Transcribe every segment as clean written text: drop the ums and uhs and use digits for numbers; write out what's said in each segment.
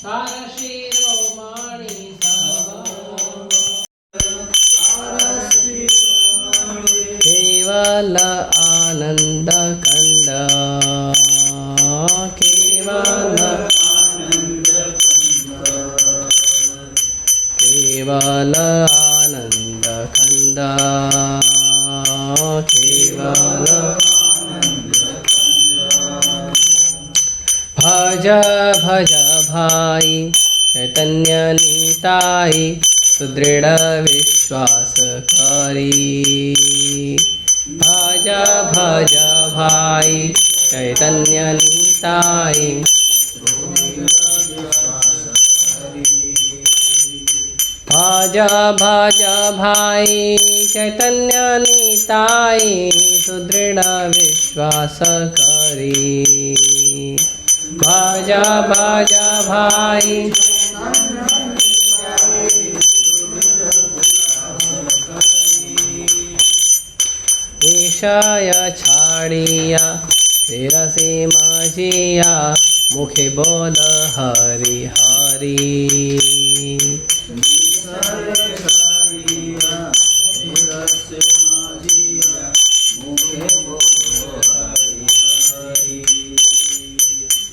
सारशिरोमणि केवल आनंद कंद केवल केवल आनंद कंद केवल भज भज भाई चैतन्य निताई सुदृढ़ विश्वास करी भज भज भाई चैतन्य निताई भज भज भाई चैतन्य निताई सुदृढ़ विश्वास करी भज भज भाई विषय छाड़िया सिर से माझिया मुखे बोल हरि हरि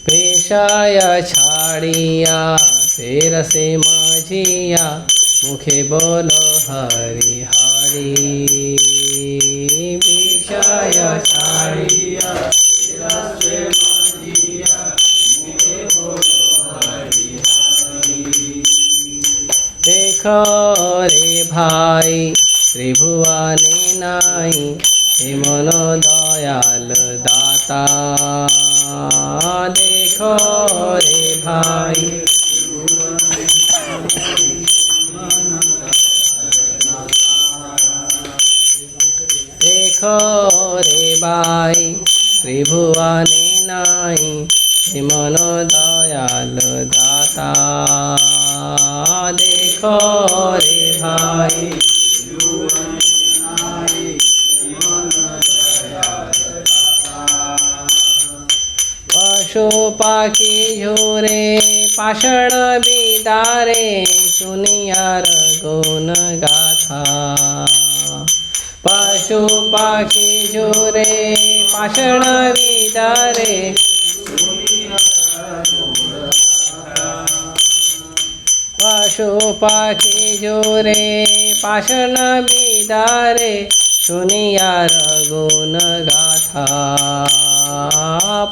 विषय छाड़िया सिर से माझिया मुखे बोलो हरि हरि विषय छाड़िया सिर से माझिया मुखे बोलो हरि हरि देखो रे भाई त्रिभुवने नाई हे मनो दयाल दाता देखो रे भाई देखो रे भाई त्रिभुवने नाई हे मनो दयाल दाता देखो रे भाई पशु पाखी झोरे पाषाण बिदारे सुनियार गुण गाथा पशु पाखी झोरे पाषाण बिदारे पशु पाखी झोरे पाषाण बिदारे सुनियार गुण गाथा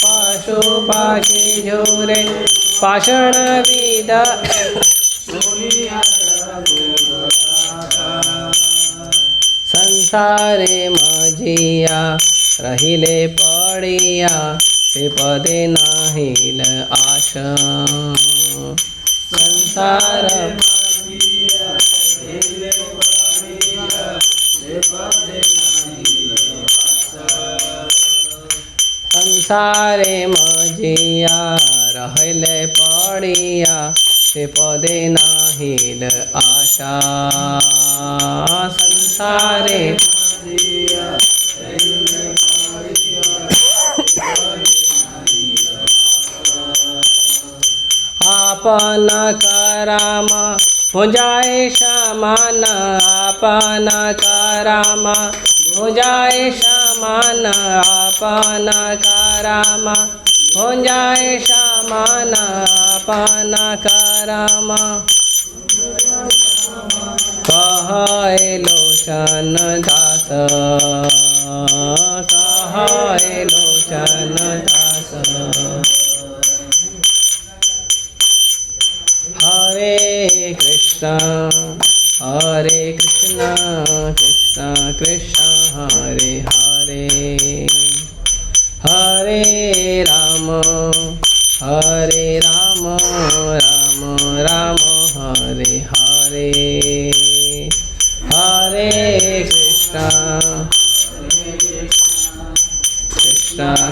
पशु पाखी झोरे पाषाण विदा संसारे मजिया रहिले पड़िया ते पदे नाहिल आशा संसार संसारे मजिया रहले पड़िया से पदे नाहिल आशा संसारे आपन कराम हो जाए समान आपन कराम हो जाए समान आपन कराम हो जाए समान आपन कराम कहे लोचन दास कहे लोचन दास हरे कृष्ण कृष्ण कृष्ण हरे हरे हरे राम राम राम हरे हरे हरे कृष्ण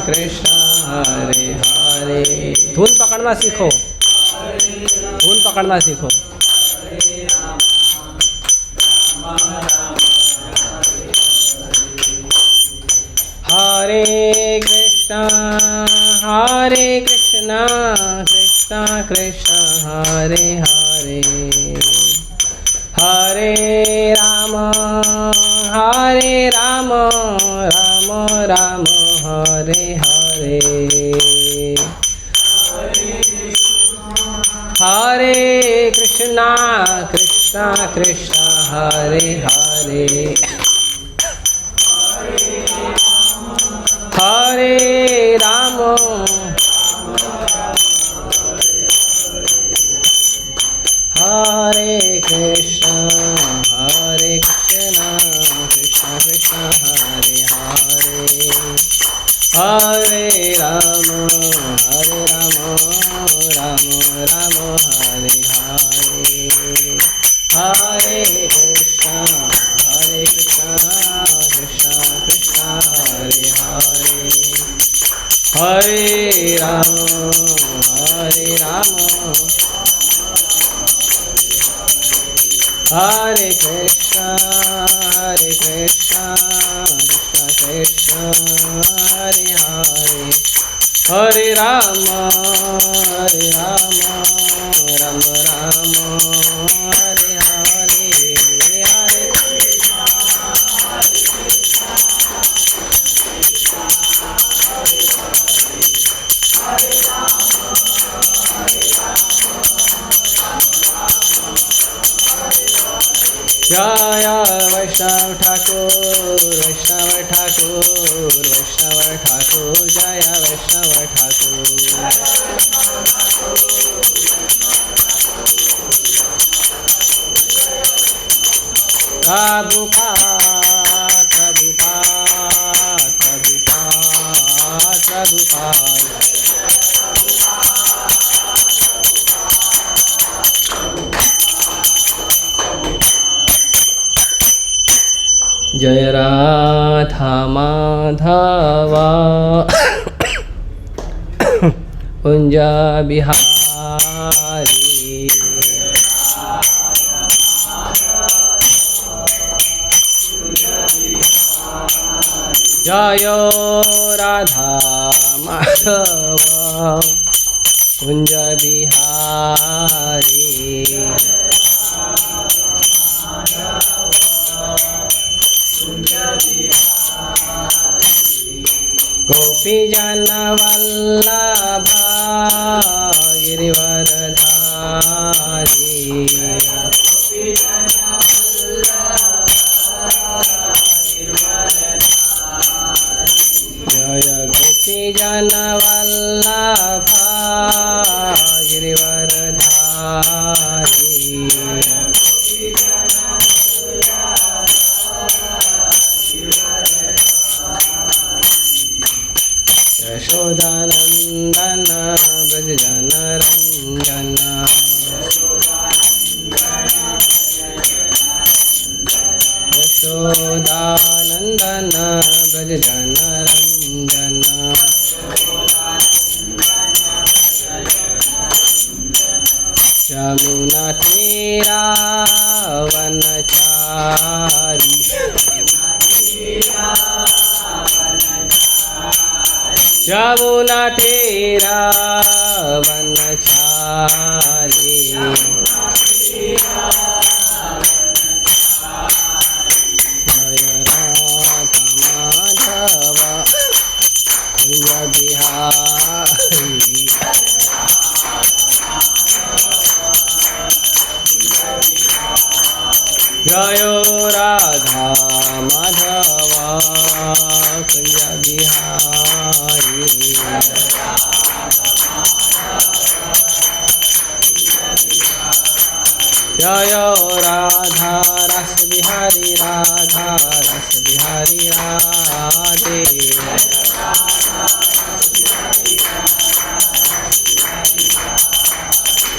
कृष्ण हरे हरे धुन पकड़ना सीखो धुन पकड़ना सीखो हरे कृष्ण कृष्ण कृष्ण हरे हरे हरे राम राम राम हरे हरे हरे कृष्णा कृष्णा कृष्ण हरे हरे हरे राम हरे कृष्ण कृष्ण कृष्ण हरे हरे हरे राम राम राम हरे हरे हरे कृष्ण कृष्ण कृष्ण हरे हरे हरे राम हरे कृष्ण कृष्ण कृष्ण हरे हरे हरे राम राम राम हरे हरे हरे जय वैष्णव ठाकुर जय वैष्णव ठाकुर प्रभुपाद जय राधा माधवा कुंज बिहारी जय राधा माधवा कुंज बिहारी गोपी जन वल्लभा गिरिवरधारी जय गोपी जन वल्लभा गिरिवरधारी यशोदानंदन ब्रज जन रंजन यशोदानंदन ब्रज जन रंजन यमुना तीरा वनचारी यमुना तेरा वनचारी जय राधा माधवा कुंज बिहारी जय राधा माधवा कुंज बिहारी जय राधा रस बिहारी राधा रस बिहारी राधे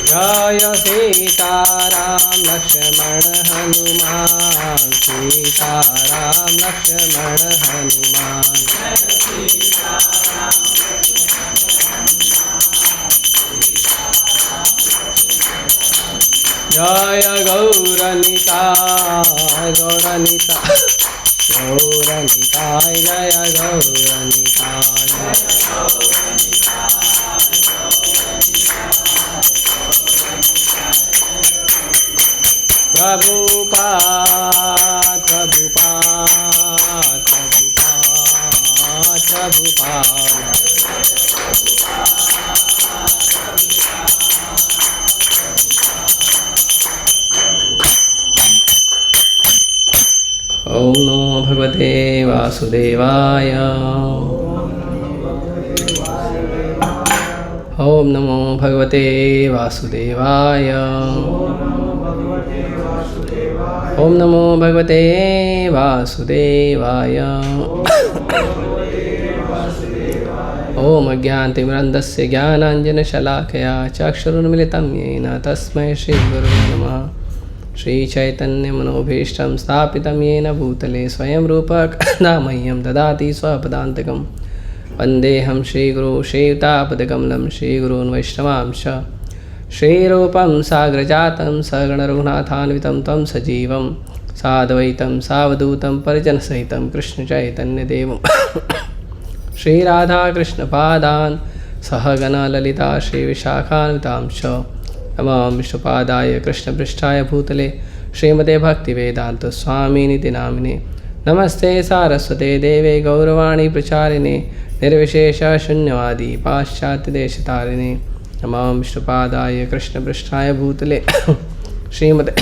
जय सीताराम लक्ष्मण हनुमान सीताराम लक्ष्मण हनुमान जय गौरनिताय गौरनिताय गौरनिताय जय गौरनिताय। 「प्रभुपाद प्रभुपाद प्रभुपाद प्रभुपाद। ओम नमो भगवते वासुदेवाय। ओम नमो भगवते वासुदेवाय। ओम नमो भगवते वासुदेवाय। ओम अज्ञानतिमिरन्धस्य ज्ञानाञ्जनशलाकया चक्षुरुन्मिलितं येन तस्मै श्रीगुरुवे नमः। श्रीचैतन्यमनोभीष्टं स्थापितं येन भूतले स्वयं रूपकदा मह्यं ददाति स्वपदान्तकं। वन्देऽहं श्रीगुरो श्रीयुतापदकमलं श्रीगुरून् वैष्णवांश। श्रीरूपं साग्रजातं सगणरघुनाथान्वितं तं सजीवं साद्वैतं सावधूतं परिजनसहितं कृष्णचैतन्यदेवं श्रीराधाकृष्णपादान् सहगणललिता श्रीविशाखान्वितांश। नमामि विष्णुपादाय कृष्णपृष्ठाय भूतले श्रीमते भक्तिवेदान्तस्वामिनिति नामिने। नमस्ते सारस्वते देवे गौरवाणी प्रचारिणे निर्विशेषशून्यवादी पाश्चात्यदेशतारिणे। नमामि विष्णुपादाय कृष्णपृष्ठाय भूतले श्रीमते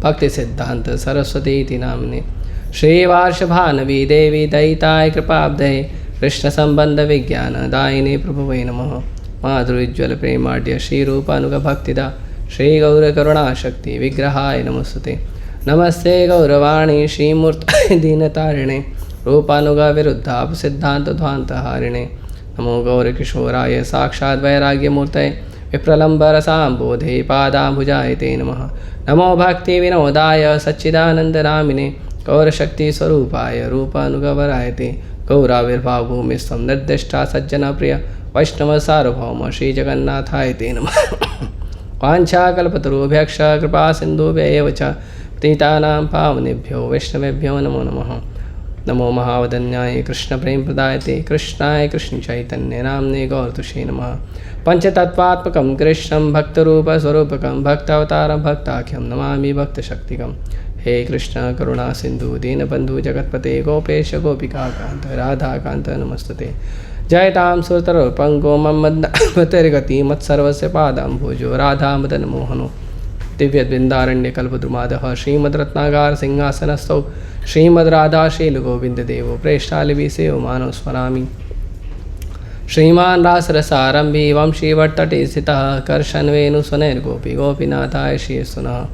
भक्तिसिद्धान्त सरस्वतीति नामिने। श्रीवार्षभानवी देवी दयिताय कृपाब्धये कृष्णसम्बन्धविज्ञानदायिने प्रभवे नमः। माधुर्योज्ज्वल प्रेमाढ्य श्रीरूपानुगभक्तिदा श्रीगौरकरुणाशक्ति विग्रहाय नमस्ते। नमस्ते गौरवाणी श्रीमूर्तये दीनतारिणे रूपानुगविरुद्धापसिद्धान्तध्वान्तहारिणे। नमो गौरकिशोराय साक्षात् वैराग्यमूर्तये विप्रलम्बरसाम्बोधे पादाम्बुजाय ते नमः। नमो भक्तिविनोदाय सच्चिदानन्दनामिने गौरशक्तिस्वरूपाय रूपानुगवराय ते। गौराविर्भावभूमिस्त्वं निर्दिष्टा सज्जनप्रिय वैष्णव सार्वभौम श्रीजगन्नाथाय ते नमः। वाञ्छाकल्पतरुभ्यश्च कृपा सिन्धुभ्येव च पतितानां पावनेभ्यो वैष्णवेभ्यो नमो नमः। नमो महावदन्याय कृष्णप्रेमप्रदायते कृष्णाय कृष्णचैतन्य नाम्ने गौरतुषे नमः। पंचतत्त्वात्मकं कृष्णं भक्तरूपस्वरूपकं भक्तावतारं भक्ताख्यं नमामि भक्तशक्तिकं। हे कृष्ण करुणा सिंधु दीनबंधु जगत्पते गोपेश गोपिकाकान्त राधाकान्त नमस्तुते। जयतां सुरतरुपङ्गो मन्मथैर्गति मत्सर्वस्य पादाम्भोजो राधा मदन मोहनो। दिव्यवृन्दारण्यकल्पद्रुमादः श्रीमद्रत्नागार सिंहासनस्थौ श्रीमद्राधाशीलगोविन्ददेवो प्रेष्ठालिभिसेवो मानव स्मरामि। श्रीमान् रासरसारम्भी वंशीवट्तटे स्थितः कर्षन्वेणुस्वनैर्गोपी गोपीनाथाय श्रीयस्तुनः।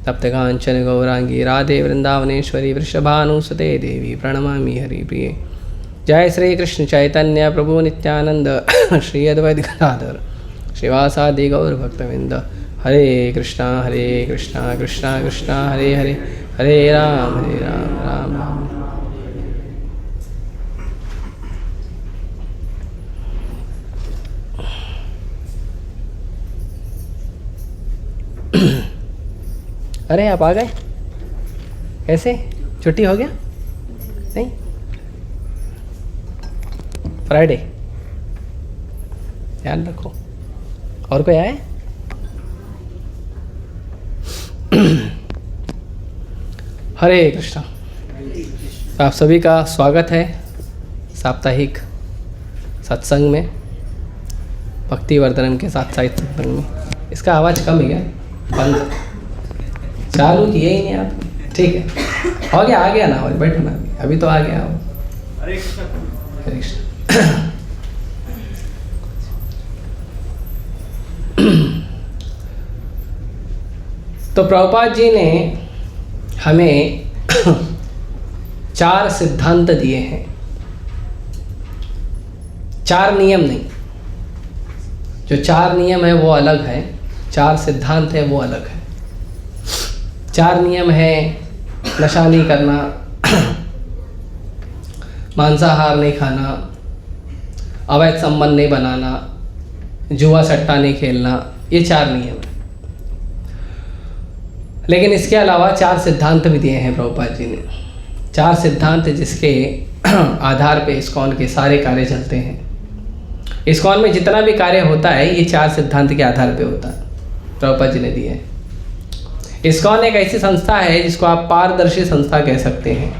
तप्तकाञ्चन गौरांगी राधे वृंदावनेश्वरी वृषभानुसुते देवी प्रणमामि हरिप्रिये। जय श्री कृष्ण चैतन्य प्रभु नित्यानंद श्री अद्वैत गदाधर श्रीवासादि गौरभक्तवृंद। हरे कृष्णा कृष्णा कृष्णा हरे हरे हरे राम राम राम। अरे आप आ गए कैसे? छुट्टी हो गया? नहीं, फ्राइडे ध्यान रखो। और कोई आए? हरे कृष्णा। आप सभी का स्वागत है साप्ताहिक सत्संग में, भक्तिवर्धनम के साथ साहित्य सत्संग में। इसका आवाज़ कम है क्या? बंद चालू किए ही नहीं आप? ठीक है, हो गया, आ गया ना आवाज़? बैठो ना, अभी तो आ गया। हरे कृष्ण हरे कृष्ण। तो प्रभुपाद जी ने हमें 4 सिद्धांत दिए हैं, 4 नियम नहीं। जो 4 नियम है वो अलग है, 4 सिद्धांत है वो अलग है। 4 नियम है नशा नहीं करना, मांसाहार नहीं खाना, अवैध संबंध नहीं बनाना, जुआ सट्टा नहीं खेलना, ये 4 नियम है। लेकिन इसके अलावा 4 सिद्धांत भी दिए हैं प्रभुपाद जी ने। 4 सिद्धांत जिसके आधार पे इस्कॉन के सारे कार्य चलते हैं। इस्कॉन में जितना भी कार्य होता है ये 4 सिद्धांत के आधार पे होता है, प्रभुपाद जी ने दिए हैं। इस्कॉन एक ऐसी संस्था है जिसको आप पारदर्शी संस्था कह सकते हैं।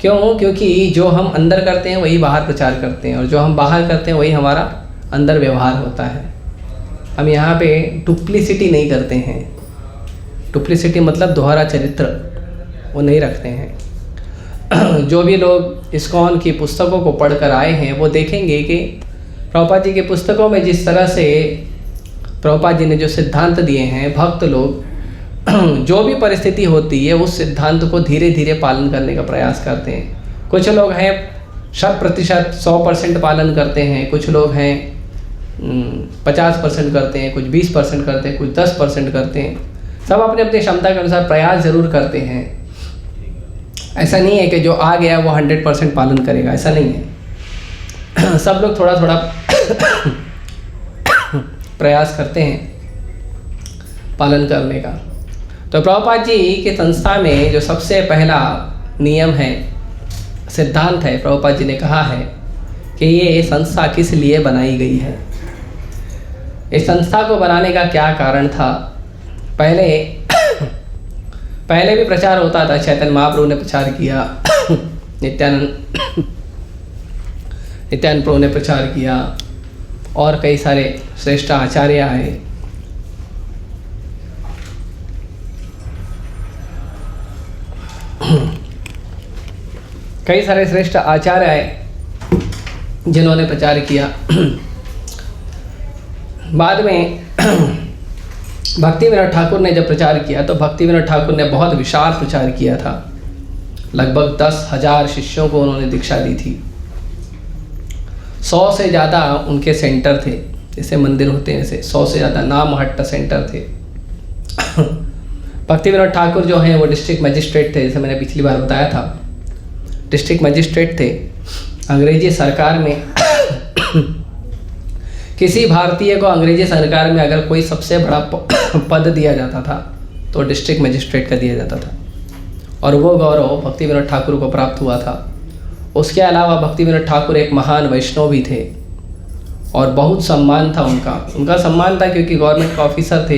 क्यों? क्योंकि जो हम अंदर करते हैं वही बाहर प्रचार करते हैं, और जो हम बाहर करते हैं वही हमारा अंदर व्यवहार होता है। हम यहाँ पे डुप्लिसिटी नहीं करते हैं। डुप्लिसिटी मतलब दोहरा चरित्र वो नहीं रखते हैं। जो भी लोग इस्कॉन की पुस्तकों को पढ़कर आए हैं वो देखेंगे कि प्रभुपाद जी की पुस्तकों में जिस तरह से प्रभुपाद जी ने जो सिद्धांत दिए हैं, भक्त लोग जो भी परिस्थिति होती है उस सिद्धांत को धीरे धीरे पालन करने का प्रयास करते हैं। कुछ लोग हैं 100% 100% पालन करते हैं, कुछ लोग हैं 50% करते हैं, कुछ 20% करते हैं, कुछ 10% करते हैं। सब अपने अपनी क्षमता के अनुसार प्रयास जरूर करते हैं। ऐसा नहीं है कि जो आ गया वो 100% पालन करेगा, ऐसा नहीं है। सब लोग थोड़ा थोड़ा प्रयास करते हैं पालन करने का। तो प्रभुपाद जी के संस्था में जो सबसे पहला नियम है, सिद्धांत है, प्रभुपाद जी ने कहा है कि ये संस्था किस लिए बनाई गई है। इस संस्था को बनाने का क्या कारण था? पहले भी प्रचार होता था, चैतन्य महाप्रभु ने प्रचार किया, नित्यानंद प्रभु ने प्रचार किया, और कई सारे श्रेष्ठ आचार्य आए। कई सारे श्रेष्ठ आचार्य आए जिन्होंने प्रचार किया। बाद में भक्ति विनोद ठाकुर ने जब प्रचार किया तो भक्ति विनोद ठाकुर ने बहुत विशाल प्रचार किया था। लगभग 10,000 शिष्यों को उन्होंने दीक्षा दी थी। 100 से ज़्यादा उनके सेंटर थे, जैसे मंदिर होते हैं ऐसे 100 से ज़्यादा नाम हट्ट सेंटर थे। भक्ति विनोद ठाकुर जो हैं वो डिस्ट्रिक्ट मजिस्ट्रेट थे, जैसे मैंने पिछली बार बताया था, डिस्ट्रिक्ट मजिस्ट्रेट थे। अंग्रेजी सरकार में किसी भारतीय को अंग्रेजी सरकार में अगर कोई सबसे बड़ा पद दिया जाता था तो डिस्ट्रिक्ट मजिस्ट्रेट का दिया जाता था, और वो गौरव भक्ति विनोद ठाकुर को प्राप्त हुआ था। उसके अलावा भक्ति विनोद ठाकुर एक महान वैष्णव भी थे और बहुत सम्मान था उनका सम्मान था क्योंकि गवर्नमेंट का ऑफिसर थे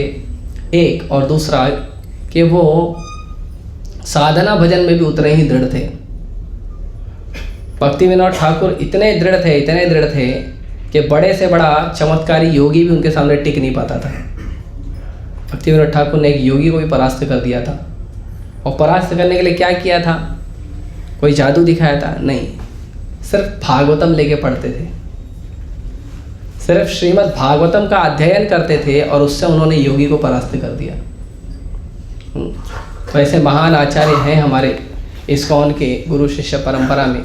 एक, और दूसरा कि वो साधना भजन में भी उतने ही दृढ़ थे। भक्ति विनोद ठाकुर इतने दृढ़ थे कि बड़े से बड़ा चमत्कारी योगी भी उनके सामने टिक नहीं पाता था। भक्ति विनोद ठाकुर ने एक योगी को भी परास्त कर दिया था, और परास्त करने के लिए क्या किया था? कोई जादू दिखाया था? नहीं, सिर्फ भागवतम लेके पढ़ते थे, सिर्फ श्रीमद् भागवतम का अध्ययन करते थे और उससे उन्होंने योगी को परास्त कर दिया। तो ऐसे महान आचार्य हैं हमारे इस्कॉन के गुरु शिष्य परंपरा में।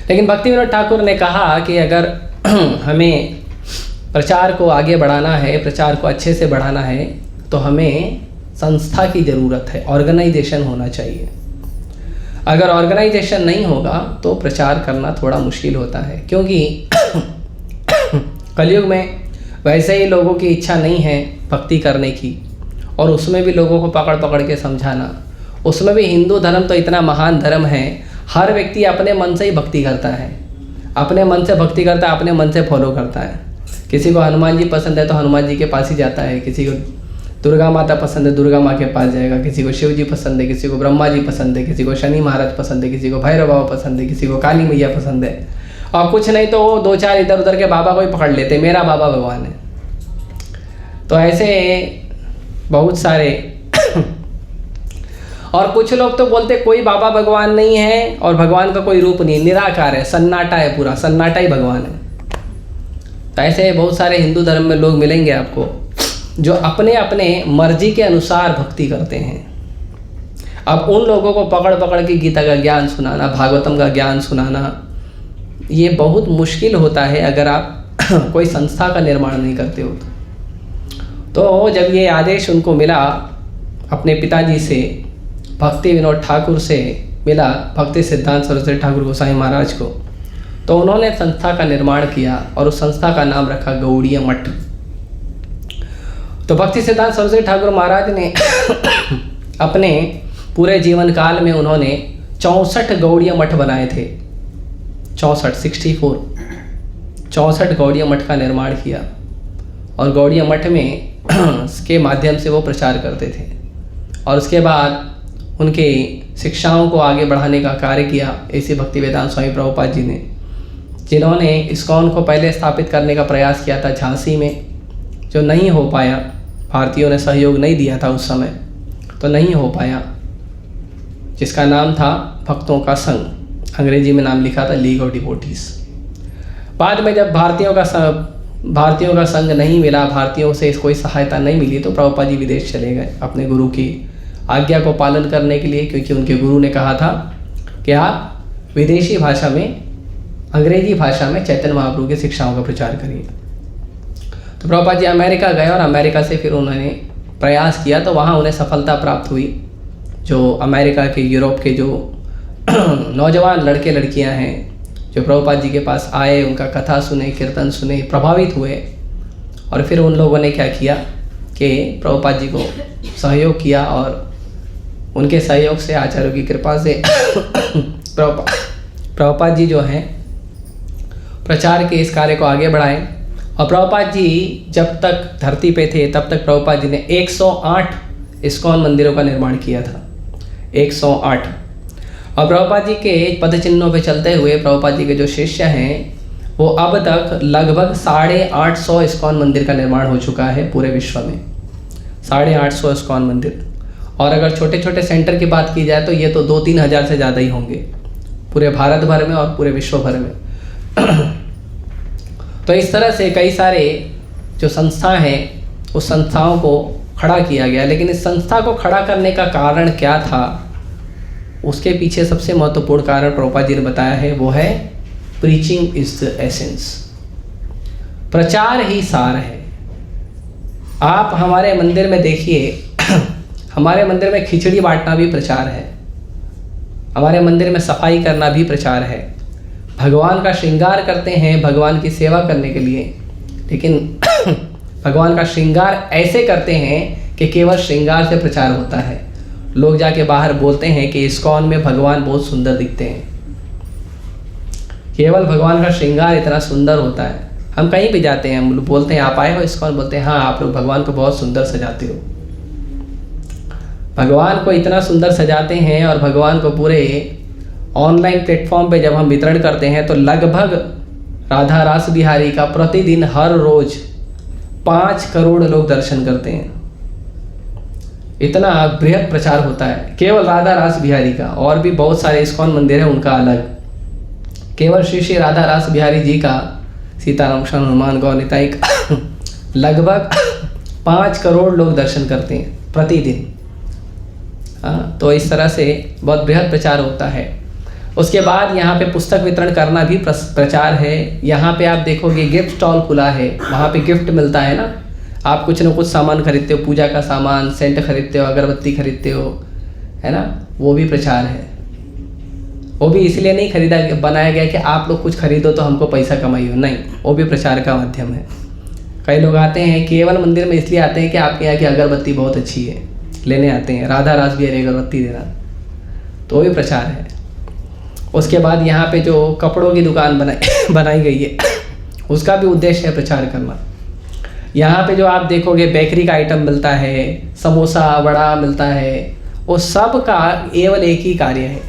लेकिन भक्ति विनोद ठाकुर ने कहा कि अगर हमें प्रचार को आगे बढ़ाना है, प्रचार को अच्छे से बढ़ाना है, तो हमें संस्था की ज़रूरत है, ऑर्गेनाइजेशन होना चाहिए। अगर ऑर्गेनाइजेशन नहीं होगा तो प्रचार करना थोड़ा मुश्किल होता है, क्योंकि कलयुग में वैसे ही लोगों की इच्छा नहीं है भक्ति करने की, और उसमें भी लोगों को पकड़ पकड़ के समझाना। उसमें भी हिंदू धर्म तो इतना महान धर्म है, हर व्यक्ति अपने मन से ही भक्ति करता है, अपने मन से भक्ति करता है, अपने मन से फॉलो करता है। किसी को हनुमान जी पसंद है तो हनुमान जी के पास ही जाता है, किसी को दुर्गा माता पसंद है दुर्गा माँ के पास जाएगा, किसी को शिव जी पसंद है, किसी को ब्रह्मा जी पसंद है, किसी को शनि महाराज पसंद है, किसी को भैरव बाबा पसंद है, किसी को काली मैया पसंद है, और कुछ नहीं तो वो 2-4 इधर उधर के बाबा को ही पकड़ लेते, मेरा बाबा भगवान है। तो ऐसे बहुत सारे और कुछ लोग तो बोलते कोई बाबा भगवान नहीं है और भगवान का कोई रूप नहीं, निराकार है, सन्नाटा है, पूरा सन्नाटा ही भगवान है। तो ऐसे बहुत सारे हिंदू धर्म में लोग मिलेंगे आपको जो अपने अपने मर्जी के अनुसार भक्ति करते हैं। अब उन लोगों को पकड़ पकड़ के गीता का ज्ञान सुनाना, भागवतम का ज्ञान सुनाना, ये बहुत मुश्किल होता है अगर आप कोई संस्था का निर्माण नहीं करते हो। तो जब ये आदेश उनको मिला अपने पिताजी से, भक्ति विनोद ठाकुर से मिला, भक्ति सिद्धांत सरस्वती ठाकुर गोसाई महाराज को, तो उन्होंने संस्था का निर्माण किया और उस संस्था का नाम रखा गौड़ीय मठ। तो भक्ति सिद्धांत सरस्वती ठाकुर महाराज ने अपने पूरे जीवन काल में उन्होंने 64 गौड़ीय मठ बनाए थे। 64 64 64 गौड़िया मठ का निर्माण किया और गौड़िया मठ में के माध्यम से वो प्रचार करते थे। और उसके बाद उनके शिक्षाओं को आगे बढ़ाने का कार्य किया ऐसे भक्तिवेदांत स्वामी प्रभुपाद जी ने, जिन्होंने इस्कॉन को पहले स्थापित करने का प्रयास किया था झांसी में, जो नहीं हो पाया। भारतीयों ने सहयोग नहीं दिया था उस समय, तो नहीं हो पाया, जिसका नाम था भक्तों का संघ, अंग्रेजी में नाम लिखा था लीग ऑफ डिवोटीज। बाद में जब भारतीयों का संघ नहीं मिला, भारतीयों से कोई सहायता नहीं मिली, तो प्रभुपाद जी विदेश चले गए अपने गुरु की आज्ञा को पालन करने के लिए, क्योंकि उनके गुरु ने कहा था कि आप विदेशी भाषा में, अंग्रेजी भाषा में चैतन्य महाप्रभु की शिक्षाओं का प्रचार करिए। तो प्रभुपाद जी अमेरिका गए और अमेरिका से फिर उन्होंने प्रयास किया, तो वहाँ उन्हें सफलता प्राप्त हुई। जो अमेरिका के, यूरोप के जो नौजवान लड़के लड़कियाँ हैं जो प्रभुपाद जी के पास आए, उनका कथा सुने, कीर्तन सुने, प्रभावित हुए, और फिर उन लोगों ने क्या किया कि प्रभुपाद जी को सहयोग किया, और उनके सहयोग से, आचार्यों की कृपा से प्रभुपाद जी जो हैं प्रचार के इस कार्य को आगे बढ़ाए। और प्रभुपाद जी जब तक धरती पे थे तब तक प्रभुपाद जी ने 108 इस्कॉन मंदिरों का निर्माण किया था, 108। और प्रभुपाद जी के पद चिन्हों पे चलते हुए प्रभुपाद जी के जो शिष्य हैं वो अब तक लगभग 850 इस्कॉन मंदिर का निर्माण हो चुका है पूरे विश्व में, 850 इस्कॉन मंदिर। और अगर छोटे छोटे सेंटर की बात की जाए तो ये तो 2-3 हज़ार से ज़्यादा ही होंगे पूरे भारत भर में और पूरे विश्व भर में। तो इस तरह से कई सारे जो संस्था हैं उस संस्थाओं को खड़ा किया गया, लेकिन इस संस्था को खड़ा करने का कारण क्या था, उसके पीछे सबसे महत्वपूर्ण कारण प्रभुपाद जी ने बताया है, वो है प्रीचिंग इज द एसेंस, प्रचार ही सार है। आप हमारे मंदिर में देखिए, हमारे मंदिर में खिचड़ी बांटना भी प्रचार है, हमारे मंदिर में सफाई करना भी प्रचार है, भगवान का श्रृंगार करते हैं भगवान की सेवा करने के लिए, लेकिन भगवान का श्रृंगार ऐसे करते हैं कि केवल श्रृंगार से प्रचार होता है। लोग जाके बाहर बोलते हैं कि इस्कॉन में भगवान बहुत सुंदर दिखते हैं, केवल भगवान का श्रृंगार इतना सुंदर होता है। हम कहीं भी जाते हैं, हम बोलते हैं आप आए हो इस्कॉन, बोलते हैं हाँ आप लोग भगवान को बहुत सुंदर सजाते हो। भगवान को इतना सुंदर सजाते हैं, और भगवान को पूरे ऑनलाइन प्लेटफॉर्म पे जब हम वितरण करते हैं तो लगभग राधा रास बिहारी का प्रतिदिन हर रोज 5 करोड़ लोग दर्शन करते हैं। इतना बृहद प्रचार होता है केवल राधा रास बिहारी का। और भी बहुत सारे इस्कॉन मंदिर हैं उनका अलग, केवल श्री श्री राधा रास बिहारी जी का, सीताराम कृष्ण हनुमान गौर निताई का लगभग 5 करोड़ लोग दर्शन करते हैं प्रतिदिन। हाँ, तो इस तरह से बहुत बृहद प्रचार होता है। उसके बाद यहाँ पे पुस्तक वितरण करना भी प्रचार है। यहाँ पे आप देखोगे गिफ्ट स्टॉल खुला है, वहाँ पे गिफ्ट मिलता है ना, आप कुछ ना कुछ सामान खरीदते हो, पूजा का सामान, सेंट खरीदते हो, अगरबत्ती खरीदते हो, है ना, वो भी प्रचार है। वो भी इसलिए नहीं बनाया गया कि आप लोग कुछ खरीदो तो हमको पैसा कमाइयो, नहीं, वो भी प्रचार का माध्यम है। कई लोग आते हैं केवल मंदिर में इसलिए आते हैं कि आपके यहाँ की अगरबत्ती बहुत अच्छी है, लेने आते हैं, राधा रास बिहारी अगरबत्ती देना, तो वो भी प्रचार है। उसके बाद यहाँ पे जो कपड़ों की दुकान बनाई गई है उसका भी उद्देश्य है प्रचार करना। यहाँ पे जो आप देखोगे बेकरी का आइटम मिलता है, समोसा वड़ा मिलता है, वो सब का केवल एक ही कार्य है,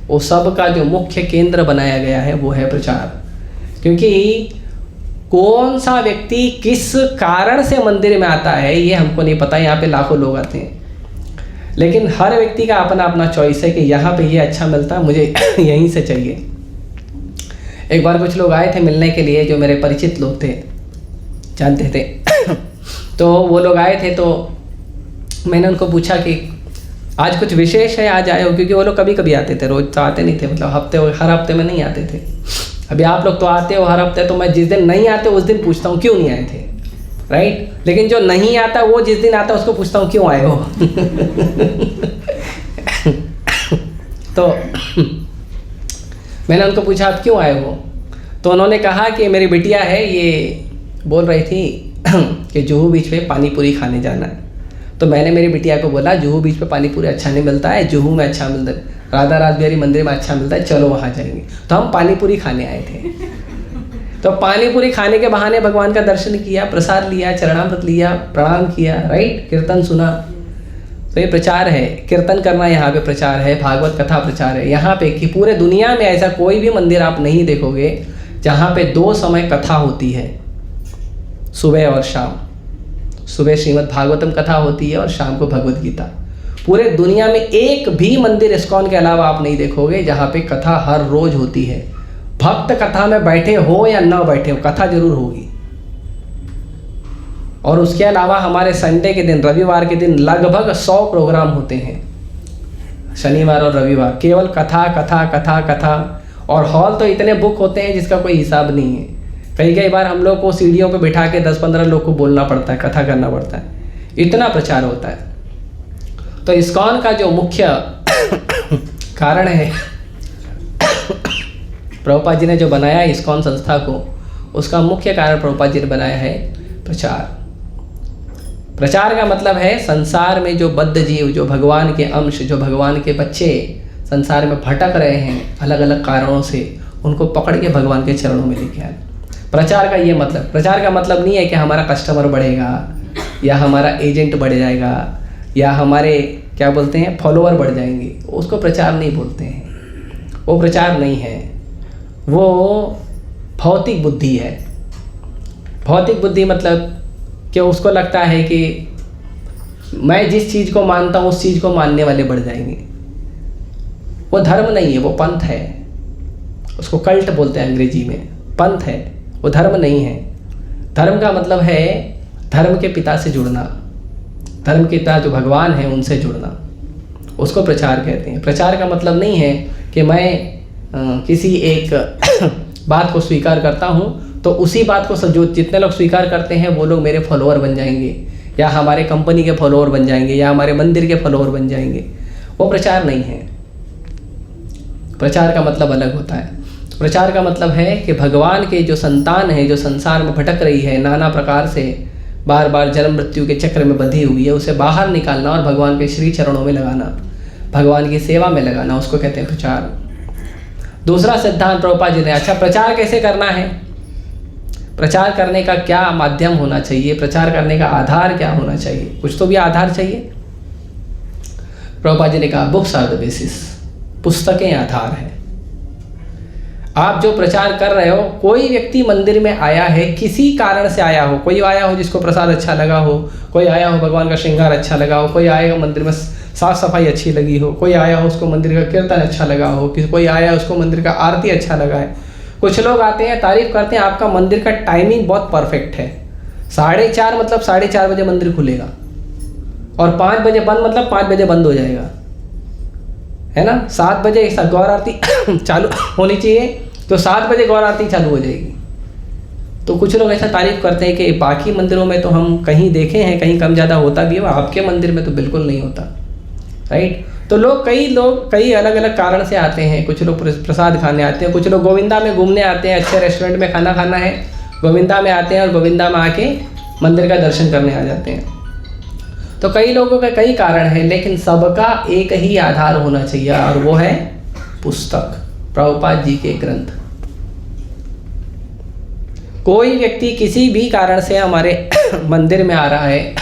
वो सब का जो मुख्य केंद्र बनाया गया है वो है प्रचार। क्योंकि कौन सा व्यक्ति किस कारण से मंदिर में आता है ये हमको नहीं पता, यहाँ पे लाखों लोग आते हैं, लेकिन हर व्यक्ति का अपना अपना चॉइस है कि यहाँ पे ये अच्छा मिलता है, मुझे यहीं से चाहिए। एक बार कुछ लोग आए थे मिलने के लिए, जो मेरे परिचित लोग थे, जानते थे तो वो लोग आए थे, तो मैंने उनको पूछा कि आज कुछ विशेष है, आज आए हो? क्योंकि वो लोग कभी कभी आते थे, रोज तो आते नहीं थे, मतलब हर हफ्ते में नहीं आते थे। अभी आप लोग तो आते हो हर हफ्ते, तो मैं जिस दिन नहीं आते उस दिन पूछता हूँ क्यों नहीं आए थे, राइट? लेकिन जो नहीं आता वो जिस दिन आता उसको पूछता हूँ क्यों आए हो तो मैंने उनको पूछा आप क्यों आए हो, तो उन्होंने कहा कि मेरी बिटिया है, ये बोल रही थी कि जुहू बीच पे पानी पूरी खाने जाना है। तो मैंने मेरी बिटिया को बोला जुहू बीच पे पानी पूरी अच्छा नहीं मिलता है, जुहू में अच्छा मिलता है, राधा रास बिहारी मंदिर में अच्छा मिलता है, चलो वहाँ जाएंगे। तो हम पानी पूरी खाने आए थे। तो पानी पूरी खाने के बहाने भगवान का दर्शन किया, प्रसाद लिया, चरणामृत लिया, प्रणाम किया, राइट, कीर्तन सुना, तो ये प्रचार है। कीर्तन करना यहाँ पे प्रचार है, भागवत कथा प्रचार है यहाँ पे। कि पूरे दुनिया में ऐसा कोई भी मंदिर आप नहीं देखोगे जहाँ पे 2 समय कथा होती है, सुबह और शाम। सुबह श्रीमद् भागवतम कथा होती है और शाम को भगवत गीता। पूरे दुनिया में एक भी मंदिर इस्कॉन के अलावा आप नहीं देखोगे जहाँ पे कथा हर रोज होती है। भक्त कथा में बैठे हो या ना बैठे हो, कथा जरूर होगी। और उसके अलावा हमारे संडे के दिन, रविवार के दिन लगभग 100 प्रोग्राम होते हैं, शनिवार और रविवार, केवल कथा कथा कथा कथा। और हॉल तो इतने बुक होते हैं जिसका कोई हिसाब नहीं है। कई बार हम लोग को सीढ़ियों पे बिठा के 10-15 लोग को बोलना पड़ता है, कथा करना पड़ता है, इतना प्रचार होता है। तो इस्कॉन का जो मुख्य कारण है, प्रभुपाद जी ने जो बनाया इस्कॉन संस्था को, उसका मुख्य कारण प्रभुपाद जी ने बनाया है प्रचार। प्रचार का मतलब है संसार में जो बद्ध जीव, जो भगवान के अंश, जो भगवान के बच्चे संसार में भटक रहे हैं अलग अलग कारणों से, उनको पकड़ के भगवान के चरणों में लेके आए। प्रचार का ये मतलब, प्रचार का मतलब नहीं है कि हमारा कस्टमर बढ़ेगा या हमारा एजेंट बढ़ जाएगा या हमारे क्या बोलते हैं फॉलोअर बढ़ जाएंगे, उसको प्रचार नहीं बोलते हैं। वो प्रचार नहीं है, वो भौतिक बुद्धि है। भौतिक बुद्धि मतलब कि उसको लगता है कि मैं जिस चीज़ को मानता हूँ उस चीज़ को मानने वाले बढ़ जाएंगे। वो धर्म नहीं है, वो पंथ है। उसको कल्ट बोलते हैं अंग्रेजी में, पंथ है, वो धर्म नहीं है। धर्म का मतलब है धर्म के पिता से जुड़ना, धर्म के पिता जो भगवान है उनसे जुड़ना, उसको प्रचार कहते हैं। प्रचार का मतलब नहीं है कि मैं किसी एक बात को स्वीकार करता हूँ तो उसी बात को जो जितने लोग स्वीकार करते हैं वो लोग मेरे फॉलोअर बन जाएंगे या हमारे कंपनी के फॉलोअर बन जाएंगे या हमारे मंदिर के फॉलोअर बन जाएंगे। वो प्रचार नहीं है। प्रचार का मतलब अलग होता है। प्रचार का मतलब है कि भगवान के जो संतान है, जो संसार में भटक रही है, नाना प्रकार से बार बार जन्म मृत्यु के चक्र में बंधी हुई है, उसे बाहर निकालना और भगवान के श्री चरणों में लगाना, भगवान की सेवा में लगाना, उसको कहते हैं प्रचार। दूसरा सिद्धांत प्रभुपाद जी ने, अच्छा प्रचार कैसे करना है, प्रचार करने का क्या माध्यम होना चाहिए, प्रचार करने का आधार क्या होना चाहिए, कुछ तो भी आधार चाहिए। प्रभुपाद जी ने कहा बुक्स आर द बेसिस, पुस्तकें आधार है। आप जो प्रचार कर रहे हो, कोई व्यक्ति मंदिर में आया है, किसी कारण से आया हो, कोई आया हो जिसको प्रसाद अच्छा लगा हो, कोई आया हो भगवान का श्रृंगार अच्छा लगा हो, कोई आया हो मंदिर में साफ सफाई अच्छी लगी हो, कोई आया हो उसको मंदिर का कीर्तन अच्छा लगा हो, कोई आया उसको मंदिर का आरती अच्छा लगा है। कुछ लोग आते हैं तारीफ करते हैं आपका मंदिर का टाइमिंग बहुत परफेक्ट है, 4:30 मतलब 4:30 बजे मंदिर खुलेगा और 5 बजे बंद मतलब 5 बजे बंद हो जाएगा, है ना। 7 बजे गौर आरती चालू होनी चाहिए तो 7 बजे गौर आरती चालू हो जाएगी। तो कुछ लोग ऐसा तारीफ करते हैं कि बाकी मंदिरों में तो हम कहीं देखे हैं कहीं कम ज़्यादा होता भी है, आपके मंदिर में तो बिल्कुल नहीं होता, राइट। तो कई लोग कई अलग अलग कारण से आते हैं। कुछ लोग प्रसाद खाने आते हैं, कुछ लोग गोविंदा में घूमने आते हैं, अच्छे रेस्टोरेंट में खाना खाना है, गोविंदा में आते हैं और गोविंदा में आके मंदिर का दर्शन करने आ जाते हैं। तो कई लोगों के कई कारण हैं, लेकिन सबका एक ही आधार होना चाहिए और वो है पुस्तक, प्रभुपाद जी के ग्रंथ। कोई व्यक्ति किसी भी कारण से हमारे मंदिर में आ रहा है,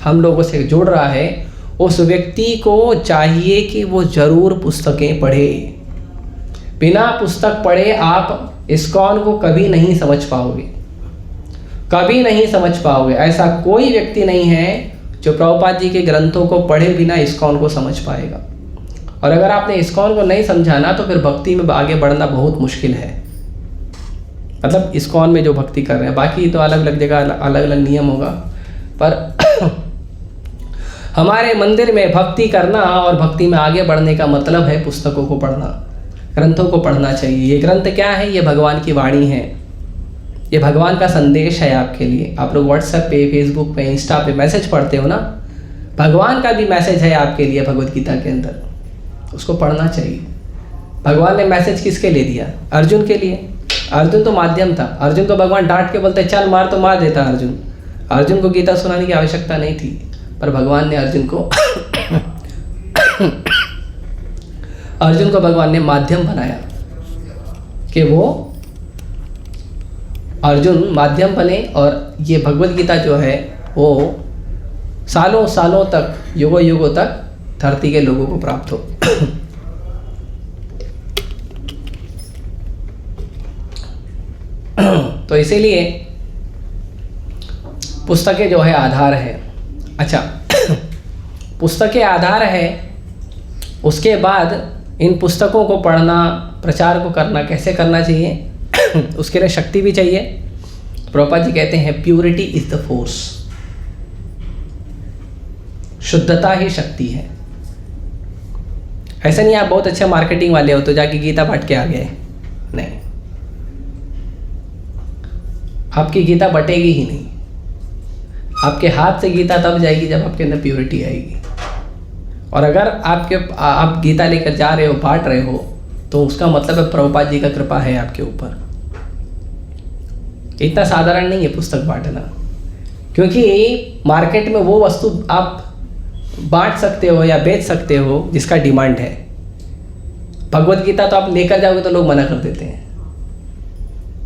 हम लोगों से जुड़ रहा है, उस व्यक्ति को चाहिए कि वो जरूर पुस्तकें पढ़े। बिना पुस्तक पढ़े आप इस्कॉन को कभी नहीं समझ पाओगे, कभी नहीं समझ पाओगे। ऐसा कोई व्यक्ति नहीं है जो प्रभुपाद जी के ग्रंथों को पढ़े बिना इस्कॉन को समझ पाएगा। और अगर आपने इस्कॉन को नहीं समझाना तो फिर भक्ति में आगे बढ़ना बहुत मुश्किल है। मतलब इस्कॉन में जो भक्ति कर रहे हैं, बाकी तो अलग अलग जगह अलग अलग नियम होगा, पर हमारे मंदिर में भक्ति करना और भक्ति में आगे बढ़ने का मतलब है पुस्तकों को पढ़ना, ग्रंथों को पढ़ना चाहिए। ये ग्रंथ क्या है? ये भगवान की वाणी है, ये भगवान का संदेश है आपके लिए। आप लोग व्हाट्सएप पे, फेसबुक पे, इंस्टा पे मैसेज पढ़ते हो ना, भगवान का भी मैसेज है आपके लिए भगवत गीता के अंदर, उसको पढ़ना चाहिए। भगवान ने मैसेज किसके लिए दिया? अर्जुन के लिए। अर्जुन तो माध्यम था, अर्जुन को भगवान डांट के बोलते चल मार, तो मार देता अर्जुन। अर्जुन को गीता सुनाने की आवश्यकता नहीं थी, पर भगवान ने अर्जुन को भगवान ने माध्यम बनाया कि वो अर्जुन माध्यम बने और ये भगवद गीता जो है वो सालों सालों तक, युगों युगों तक धरती के लोगों को प्राप्त हो। तो इसीलिए पुस्तकें जो है आधार है। अच्छा, पुस्तकें आधार है, उसके बाद इन पुस्तकों को पढ़ना, प्रचार को करना कैसे करना चाहिए उसके लिए शक्ति भी चाहिए। प्रभुपाद जी कहते हैं प्यूरिटी इज द फोर्स, शुद्धता ही शक्ति है। ऐसा नहीं आप बहुत अच्छे मार्केटिंग वाले हो तो जाके गीता बांट के आ गए, नहीं, आपकी गीता बटेगी ही नहीं। आपके हाथ से गीता तब जाएगी जब आपके अंदर प्योरिटी आएगी। और अगर आप गीता लेकर जा रहे हो, बांट रहे हो, तो उसका मतलब है प्रभुपाद जी का कृपा है आपके ऊपर। इतना साधारण नहीं है पुस्तक बांटना, क्योंकि मार्केट में वो वस्तु आप बांट सकते हो या बेच सकते हो जिसका डिमांड है। भगवद गीता तो आप लेकर जाओगे तो लोग मना कर देते हैं,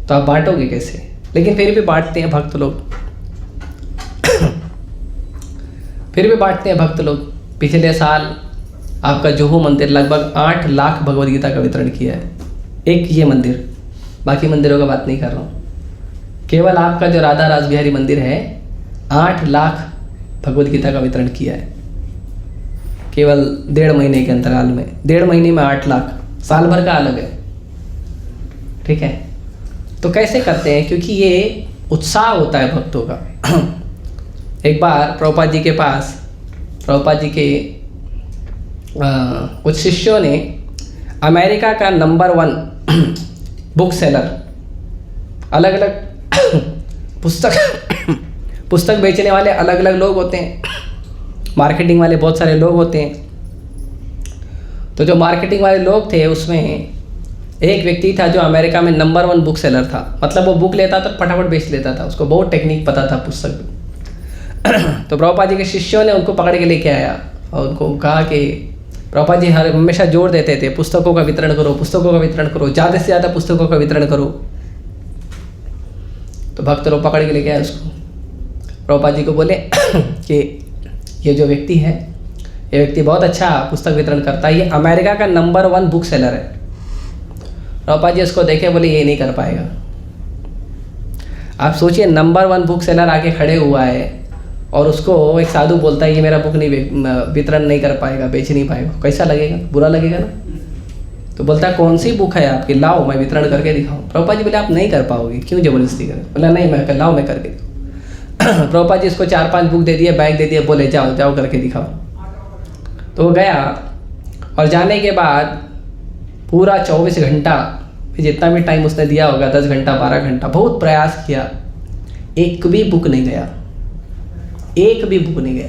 तो आप बांटोगे कैसे? लेकिन फिर भी बांटते हैं भक्त लोग फिर भी बांटते हैं भक्त लोग। पिछले साल आपका जुहू मंदिर लगभग 8 लाख भगवद गीता का वितरण किया है, एक ये मंदिर, बाकी मंदिरों का बात नहीं कर रहा हूँ। केवल आपका जो राधा रास बिहारी मंदिर है 8 लाख भगवद गीता का वितरण किया है, केवल 1.5 महीने के अंतराल में। 1.5 महीने में 8 लाख, साल भर का अलग है, ठीक है। तो कैसे करते हैं? क्योंकि ये उत्साह होता है भक्तों का। एक बार प्रभुपाद जी के पास, प्रभुपाद जी के कुछ शिष्यों ने अमेरिका का नंबर 1 बुक सेलर, अलग अलग पुस्तक बेचने वाले अलग अलग लोग होते हैं, मार्केटिंग वाले बहुत सारे लोग होते हैं। तो जो मार्केटिंग वाले लोग थे उसमें एक व्यक्ति था जो अमेरिका में नंबर 1 बुक सेलर था। मतलब वो बुक लेता था फटाफट बेच लेता था, उसको बहुत टेक्निक पता था पुस्तक में। तो प्रभुपाद जी के शिष्यों ने उनको पकड़ के लेके आया और उनको कहा कि प्रभुपाद जी हमेशा जोर देते थे पुस्तकों का वितरण करो, पुस्तकों का वितरण करो, ज़्यादा से ज़्यादा पुस्तकों का वितरण करो। तो भक्त लोग पकड़ के लेके आए उसको। प्रभुपाद जी को बोले कि ये जो व्यक्ति है, ये व्यक्ति बहुत अच्छा पुस्तक वितरण करता है, ये अमेरिका का नंबर 1 बुक सेलर है। प्रभुपाद जी उसको देखे, बोले ये नहीं कर पाएगा। आप सोचिए, नंबर 1 बुक सेलर आके खड़े हुआ है और उसको एक साधु बोलता है ये मेरा बुक नहीं वितरण नहीं कर पाएगा, बेच नहीं पाएगा, कैसा लगेगा? बुरा लगेगा ना। तो बोलता है कौन सी बुक है आपकी, लाओ मैं वितरण करके दिखाऊं। प्रभुपाद जी बोले आप नहीं कर पाओगे, क्यों जबरदस्ती करें? बोला नहीं, मैं लाओ मैं करके दिखाऊं। प्रभुपाद जी इसको 4-5 बुक दे दिए, बैग दे दिए, बोले जाओ जाओ करके दिखाओ। तो वो गया और जाने के बाद पूरा 24 घंटा, जितना भी टाइम उसने दिया होगा, 10 घंटा 12 घंटा, बहुत प्रयास किया, एक भी बुक नहीं गया, एक भी बुक नहीं गया।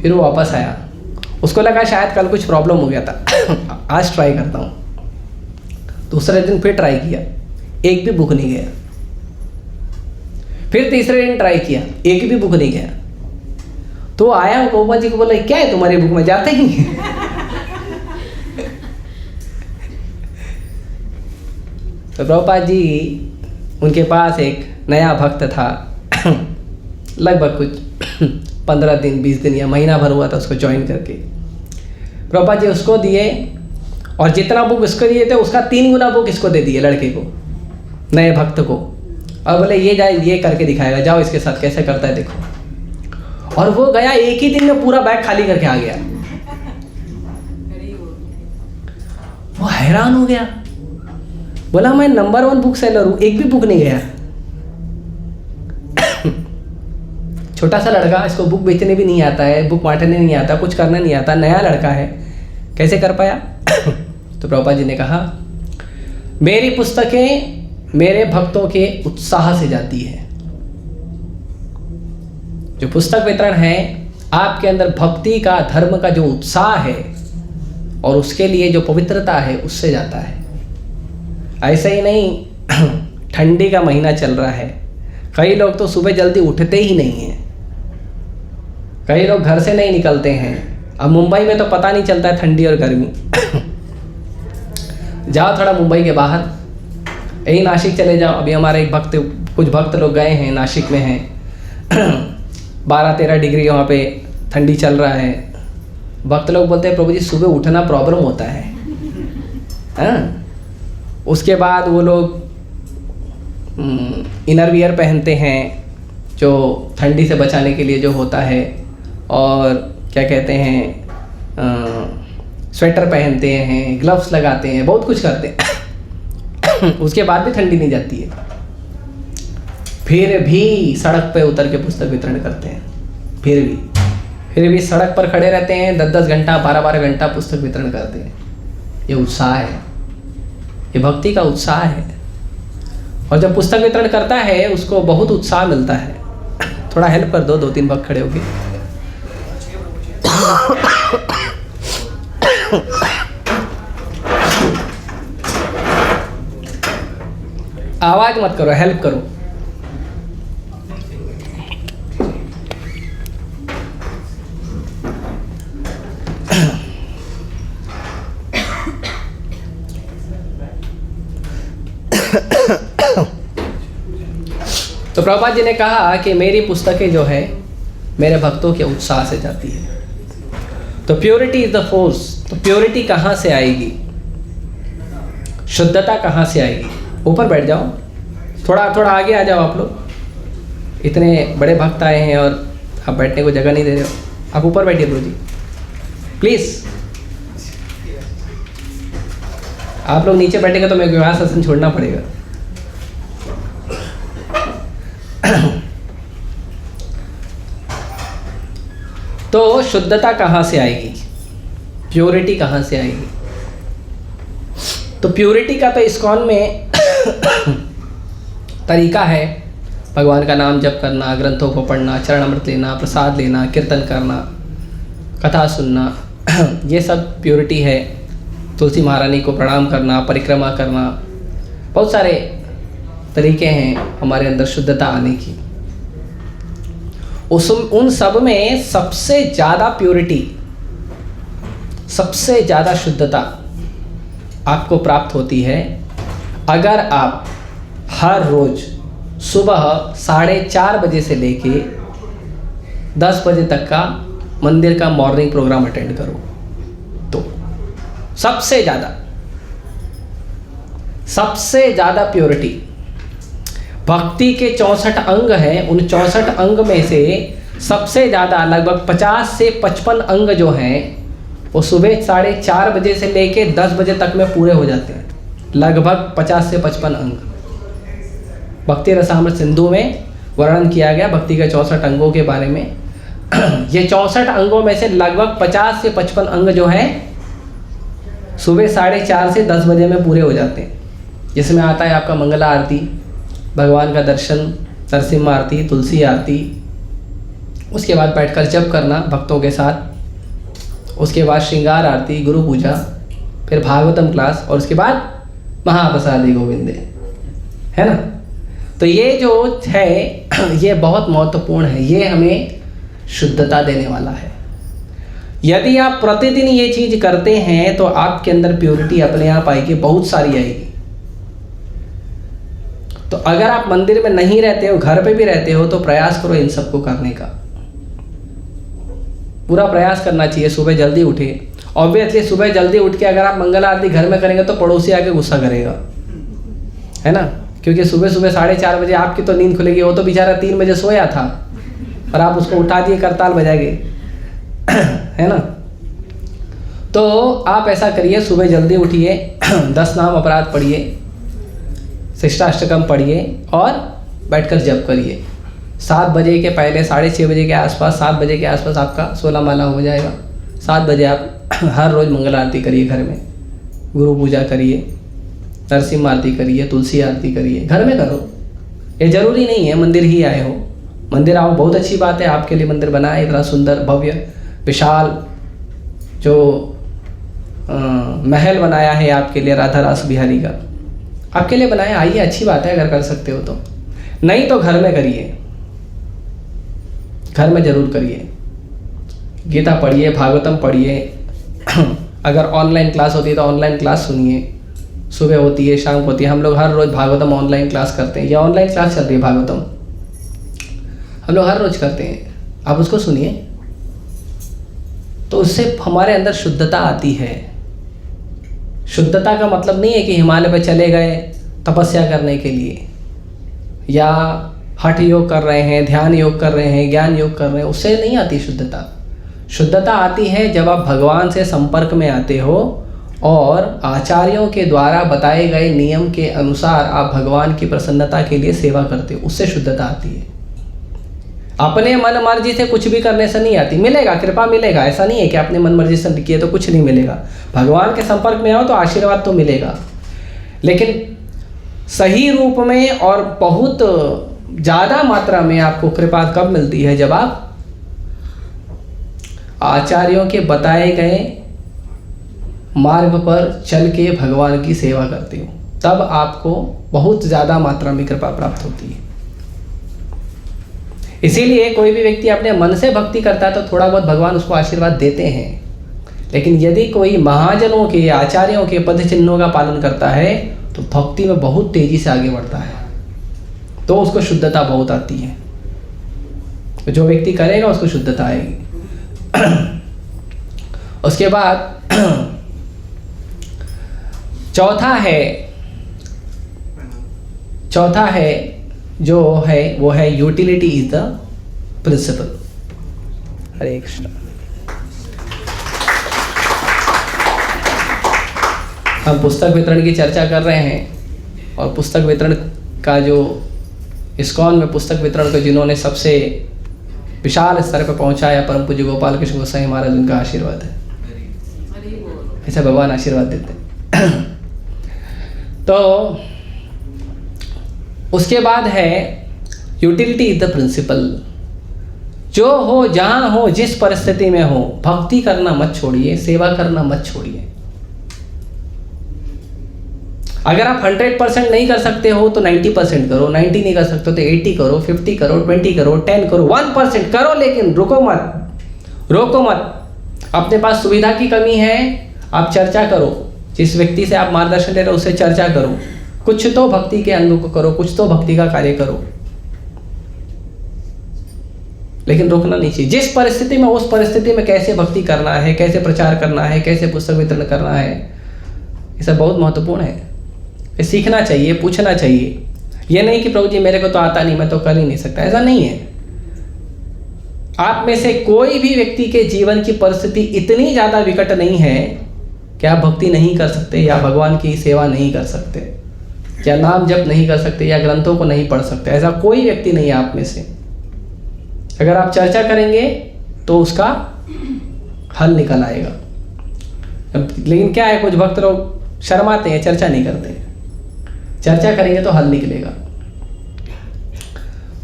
फिर वो वापस आया, उसको लगा शायद कल कुछ प्रॉब्लम हो गया था, आज ट्राई करता हूँ। दूसरे दिन फिर ट्राई किया, एक भी बुक नहीं गया। फिर तीसरे दिन ट्राई किया, एक भी बुक नहीं गया। तो आया गोपा जी को बोला क्या है तुम्हारी बुक में, जाते ही नहीं। तो प्रभुपाद जी उनके पास एक नया भक्त था, लगभग कुछ 15 दिन 20 दिन या महीना भर हुआ था उसको ज्वाइन करके। प्रभुपाद जी उसको दिए और जितना बुक इसको दिए थे उसका 3 गुना बुक इसको दे दिए, लड़के को, नए भक्त को, और बोले ये जाए ये करके दिखाएगा, जाओ इसके साथ कैसे करता है देखो। और वो गया, एक ही दिन में पूरा बैग खाली करके आ गया। वो हैरान हो गया, बोला मैं नंबर 1 बुक सेलर हूँ, एक भी बुक नहीं गया। छोटा सा लड़का, इसको बुक बेचने भी नहीं आता है, बुक बांटने नहीं आता, कुछ करना नहीं आता, नया लड़का है, कैसे कर पाया? तो प्रभुपाद जी ने कहा मेरी पुस्तकें मेरे भक्तों के उत्साह से जाती है। जो पुस्तक वितरण है आपके अंदर भक्ति का, धर्म का जो उत्साह है और उसके लिए जो पवित्रता है उससे जाता है। ऐसे ही नहीं, ठंडी का महीना चल रहा है, कई लोग तो सुबह जल्दी उठते ही नहीं हैं, कई लोग घर से नहीं निकलते हैं। अब मुंबई में तो पता नहीं चलता है ठंडी और गर्मी। जाओ थोड़ा मुंबई के बाहर, यही नासिक चले जाओ, अभी हमारे एक भक्त, कुछ भक्त लोग गए हैं, नासिक में हैं, 12-13 डिग्री वहाँ पे ठंडी चल रहा है। भक्त लोग बोलते हैं प्रभु जी सुबह उठना प्रॉब्लम होता है। हाँ, उसके बाद वो लोग इनर वियर पहनते हैं जो ठंडी से बचाने के लिए जो होता है, और क्या कहते हैं स्वेटर पहनते हैं, ग्लव्स लगाते हैं, बहुत कुछ करते हैं। उसके बाद भी ठंडी नहीं जाती है, फिर भी सड़क पे उतर के पुस्तक वितरण करते हैं। फिर भी सड़क पर खड़े रहते हैं, 10-10 घंटा 12-12 घंटा पुस्तक वितरण करते हैं। ये उत्साह है, ये भक्ति का उत्साह है। और जब पुस्तक वितरण करता है उसको बहुत उत्साह मिलता है। थोड़ा हेल्प कर दो, 2-3 भक्त खड़े होके। आवाज मत करो, हेल्प करो। तो प्रभुपाद जी ने कहा कि मेरी पुस्तकें जो है मेरे भक्तों के उत्साह से जाती है। तो प्योरिटी इज द फोर्स। तो प्योरिटी कहाँ से आएगी, शुद्धता कहाँ से आएगी? ऊपर बैठ जाओ, थोड़ा आगे आ जाओ आप लोग। इतने बड़े भक्त आए हैं और आप बैठने को जगह नहीं दे रहे हो। आप ऊपर बैठिए गुरु जी प्लीज़। आप लोग नीचे बैठेंगे तो मेरे को विवाह सत्संग छोड़ना पड़ेगा। तो शुद्धता कहाँ से आएगी, प्योरिटी कहाँ से आएगी? तो प्योरिटी का तो इस्कॉन में तरीका है, भगवान का नाम जप करना, ग्रंथों को पढ़ना, चरण अमृत लेना, प्रसाद लेना, कीर्तन करना, कथा सुनना, ये सब प्योरिटी है। तुलसी महारानी को प्रणाम करना, परिक्रमा करना, बहुत सारे तरीके हैं हमारे अंदर शुद्धता आने की। उन सब में सबसे ज़्यादा प्योरिटी, सबसे ज़्यादा शुद्धता आपको प्राप्त होती है अगर आप हर रोज़ सुबह 4:30 बजे से लेके 10 बजे तक का मंदिर का मॉर्निंग प्रोग्राम अटेंड करो। तो सबसे ज़्यादा प्योरिटी, भक्ति के 64 अंग हैं, उन 64 अंग में से सबसे ज़्यादा लगभग 50 से 55 अंग जो हैं वो सुबह 4:30 बजे से लेके 10 बजे तक में पूरे हो जाते हैं। लगभग 50 से 55 अंग भक्ति रसामृत सिंधु में वर्णन किया गया भक्ति के 64 अंगों के बारे में। ये 64 अंगों में से लगभग 50 से 55 अंग जो हैं सुबह 4:30 से 10 बजे में पूरे हो जाते हैं। जिसमें आता है आपका मंगला आरती, भगवान का दर्शन, नरसिम्हा आरती, तुलसी आरती, उसके बाद बैठकर जप करना भक्तों के साथ, उसके बाद श्रृंगार आरती, गुरु पूजा, फिर भागवतम क्लास, और उसके बाद महाप्रसादी गोविंदे, है ना। तो ये जो है ये बहुत महत्वपूर्ण है, ये हमें शुद्धता देने वाला है। यदि आप प्रतिदिन ये चीज़ करते हैं तो आपके अंदर प्योरिटी अपने आप आएगी, बहुत सारी आएगी। तो अगर आप मंदिर में नहीं रहते हो, घर पे भी रहते हो, तो प्रयास करो इन सबको करने का। पूरा प्रयास करना चाहिए। सुबह जल्दी उठे, ऑब्वियसली सुबह जल्दी उठ के अगर आप मंगल आरती घर में करेंगे तो पड़ोसी आके गुस्सा करेगा, है ना, क्योंकि सुबह 4:30 बजे आपकी तो नींद खुलेगी, वो तो बेचारा 3 बजे सोया था और आप उसको उठा दिए, करताल बजाएंगे, है ना। तो आप ऐसा करिए, सुबह जल्दी उठिए, 10 नाम अपराध पढ़िए, शिष्टाष्टकम पढ़िए और बैठकर जप करिए। 7 बजे के पहले, 6:30 बजे के आसपास, 7 बजे के आसपास आपका 16 माला हो जाएगा। 7 बजे आप हर रोज़ मंगल आरती करिए, घर में गुरु पूजा करिए, नरसिम्हा आरती करिए, तुलसी आरती करिए, घर में करो। ये ज़रूरी नहीं है मंदिर ही आए हो, मंदिर आओ, बहुत अच्छी बात है, आपके लिए मंदिर बना है, इतना सुंदर भव्य विशाल जो महल बनाया है आपके लिए राधा रास बिहारी का, आपके लिए बनाया, आइए, अच्छी बात है अगर कर सकते हो तो। नहीं तो घर में करिए, घर में ज़रूर करिए, गीता पढ़िए, भागवतम पढ़िए, अगर ऑनलाइन क्लास होती है तो ऑनलाइन क्लास सुनिए, सुबह होती है, शाम को होती है। हम लोग हर रोज़ भागवतम ऑनलाइन क्लास करते हैं, या ऑनलाइन क्लास चल रही है भागवतम, हम लोग हर रोज़ करते हैं, आप उसको सुनिए। तो उससे हमारे अंदर शुद्धता आती है। शुद्धता का मतलब नहीं है कि हिमालय पे चले गए तपस्या करने के लिए, या हठ योग कर रहे हैं, ध्यान योग कर रहे हैं, ज्ञान योग कर रहे हैं, उससे नहीं आती शुद्धता। शुद्धता आती है जब आप भगवान से संपर्क में आते हो और आचार्यों के द्वारा बताए गए नियम के अनुसार आप भगवान की प्रसन्नता के लिए सेवा करते हो, उससे शुद्धता आती है। अपने मन मर्जी से कुछ भी करने से नहीं आती। मिलेगा, कृपा मिलेगा, ऐसा नहीं है कि अपने मन मर्जी से किए तो कुछ नहीं मिलेगा। भगवान के संपर्क में आओ तो आशीर्वाद तो मिलेगा, लेकिन सही रूप में और बहुत ज़्यादा मात्रा में आपको कृपा कब मिलती है? जब आप आचार्यों के बताए गए मार्ग पर चल के भगवान की सेवा करते हो, तब आपको बहुत ज़्यादा मात्रा में कृपा प्राप्त होती है। इसीलिए कोई भी व्यक्ति अपने मन से भक्ति करता है तो थोड़ा बहुत भगवान उसको आशीर्वाद देते हैं, लेकिन यदि कोई महाजनों के, आचार्यों के पद चिन्हों का पालन करता है तो भक्ति में बहुत तेजी से आगे बढ़ता है, तो उसको शुद्धता बहुत आती है। तो जो व्यक्ति करेगा उसको शुद्धता आएगी। उसके बाद चौथा है जो है वो है यूटिलिटी इज द प्रिंसिपल। हरे कृष्ण। हम पुस्तक वितरण की चर्चा कर रहे हैं, और पुस्तक वितरण का जो इस्कॉन में पुस्तक वितरण को जिन्होंने सबसे विशाल स्तर पर पहुंचाया, परम पूज्य गोपाल कृष्ण गोसाई महाराज, उनका आशीर्वाद है। ऐसा भगवान आशीर्वाद देते हैं। तो उसके बाद है यूटिलिटी इज द प्रिंसिपल। जो हो, जहाँ हो, जिस परिस्थिति में हो, भक्ति करना मत छोड़िए, सेवा करना मत छोड़िए। अगर आप 100% नहीं कर सकते हो तो 90% करो, 90 नहीं कर सकते हो तो 80 करो, 50 करो, 20 करो, 10 करो, 1% करो, लेकिन रोको मत। अपने पास सुविधा की कमी है, आप चर्चा करो, जिस व्यक्ति से आप मार्गदर्शन ले रहे हो उससे चर्चा करो, कुछ तो भक्ति के अंगों को करो, कुछ तो भक्ति का कार्य करो, लेकिन रोकना नहीं चाहिए। जिस परिस्थिति में, उस परिस्थिति में कैसे भक्ति करना है, कैसे प्रचार करना है, कैसे पुस्तक वितरण करना है, ये सब बहुत महत्वपूर्ण है। ये सीखना चाहिए, पूछना चाहिए। ये नहीं कि प्रभु जी मेरे को तो आता नहीं, मैं तो कर ही नहीं सकता, ऐसा नहीं है। आप में से कोई भी व्यक्ति के जीवन की परिस्थिति इतनी ज़्यादा विकट नहीं है कि आप भक्ति नहीं कर सकते, या भगवान की सेवा नहीं कर सकते, या नाम जप नहीं कर सकते, या ग्रंथों को नहीं पढ़ सकते। ऐसा कोई व्यक्ति नहीं है आप में से। अगर आप चर्चा करेंगे तो उसका हल निकल आएगा। लेकिन क्या है, कुछ भक्त लोग शर्माते हैं, चर्चा नहीं करते। चर्चा करेंगे तो हल निकलेगा।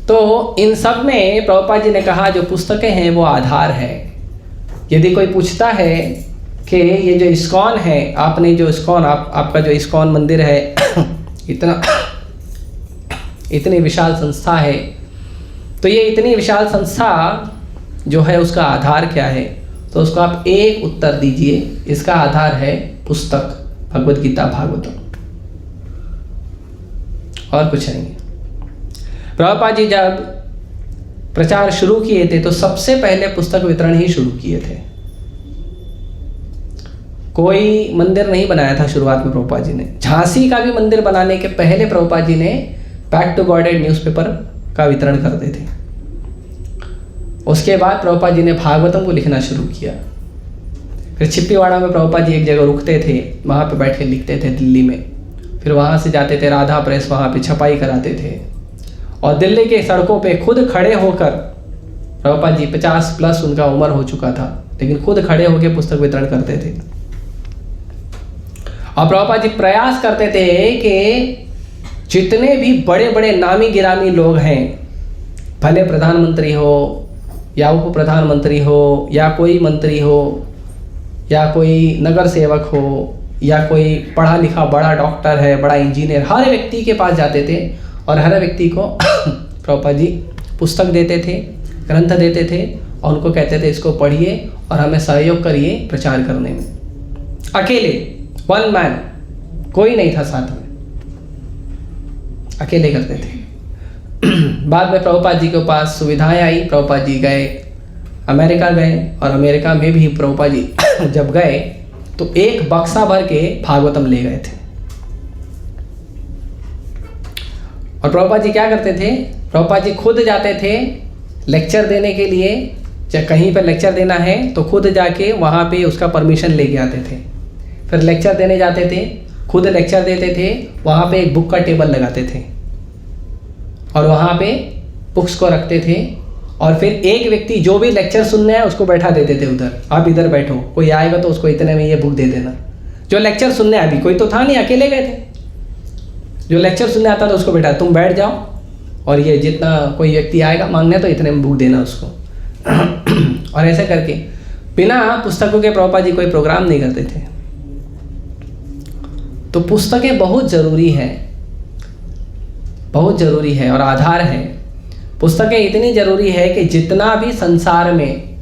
तो इन सब में प्रभुपाद जी ने कहा जो पुस्तकें हैं वो आधार है। यदि कोई पूछता है कि ये जो इस्कॉन है, आपने जो इस्कॉन, आपका जो इस्कॉन मंदिर है इतनी विशाल संस्था है, तो ये इतनी विशाल संस्था जो है उसका आधार क्या है? तो उसको आप एक उत्तर दीजिए, इसका आधार है पुस्तक भगवद गीता भागवतम, और कुछ नहीं। प्रभुपाद जी जब प्रचार शुरू किए थे तो सबसे पहले पुस्तक वितरण ही शुरू किए थे। कोई मंदिर नहीं बनाया था शुरुआत में प्रभुपाद जी ने। झांसी का भी मंदिर बनाने के पहले प्रभुपाद जी ने बैक टू गॉडेड न्यूज़पेपर का वितरण करते थे। उसके बाद प्रभुपाद जी ने भागवतम को लिखना शुरू किया। फिर छिप्पीवाड़ा में प्रभुपाद जी एक जगह रुकते थे, वहाँ पे बैठ के लिखते थे दिल्ली में। फिर वहाँ से जाते थे राधा प्रेस, वहाँ पे छपाई कराते थे, और दिल्ली के सड़कों पे खुद खड़े होकर, प्रभुपाद जी 50+ उनका उम्र हो चुका था, लेकिन खुद खड़े होकर पुस्तक वितरण करते थे। और प्रभुपाद जी प्रयास करते थे कि जितने भी बड़े बड़े नामी गिरामी लोग हैं, भले प्रधानमंत्री हो या उप प्रधानमंत्री हो या कोई मंत्री हो या कोई नगर सेवक हो या कोई पढ़ा लिखा बड़ा डॉक्टर है, बड़ा इंजीनियर, हर व्यक्ति के पास जाते थे और हर व्यक्ति को प्रभुपाद जी पुस्तक देते थे, ग्रंथ देते थे, और उनको कहते थे इसको पढ़िए और हमें सहयोग करिए प्रचार करने में। अकेले, वन मैन, कोई नहीं था साथ में, अकेले करते थे। बाद में प्रभुपाद जी के पास सुविधाएं आई, प्रभुपाद जी गए, अमेरिका गए, और अमेरिका में भी प्रभुपाद जी जब गए तो एक बक्सा भर के भागवतम ले गए थे। और प्रभुपाद जी क्या करते थे, प्रभुपाद जी खुद जाते थे लेक्चर देने के लिए, चाहे कहीं पर लेक्चर देना है तो खुद जाके वहाँ पे उसका परमिशन लेके आते थे, फिर लेक्चर देने जाते थे, खुद लेक्चर देते थे, वहाँ पे एक बुक का टेबल लगाते थे और वहाँ पे बुक्स को रखते थे, और फिर एक व्यक्ति जो भी लेक्चर सुनने है उसको बैठा देते थे उधर, आप इधर बैठो, कोई आएगा तो उसको इतने में ये बुक दे देना। जो लेक्चर सुनने, अभी कोई तो था नहीं, अकेले गए थे, जो लेक्चर सुनने आता था उसको बैठा, तुम बैठ जाओ और ये जितना कोई व्यक्ति आएगा मांगने तो इतने में बुक देना उसको। और ऐसे करके बिना पुस्तकों के प्रभुपाद जी कोई प्रोग्राम नहीं करते थे। तो पुस्तकें बहुत ज़रूरी है, बहुत ज़रूरी है और आधार है। पुस्तकें इतनी ज़रूरी है कि जितना भी संसार में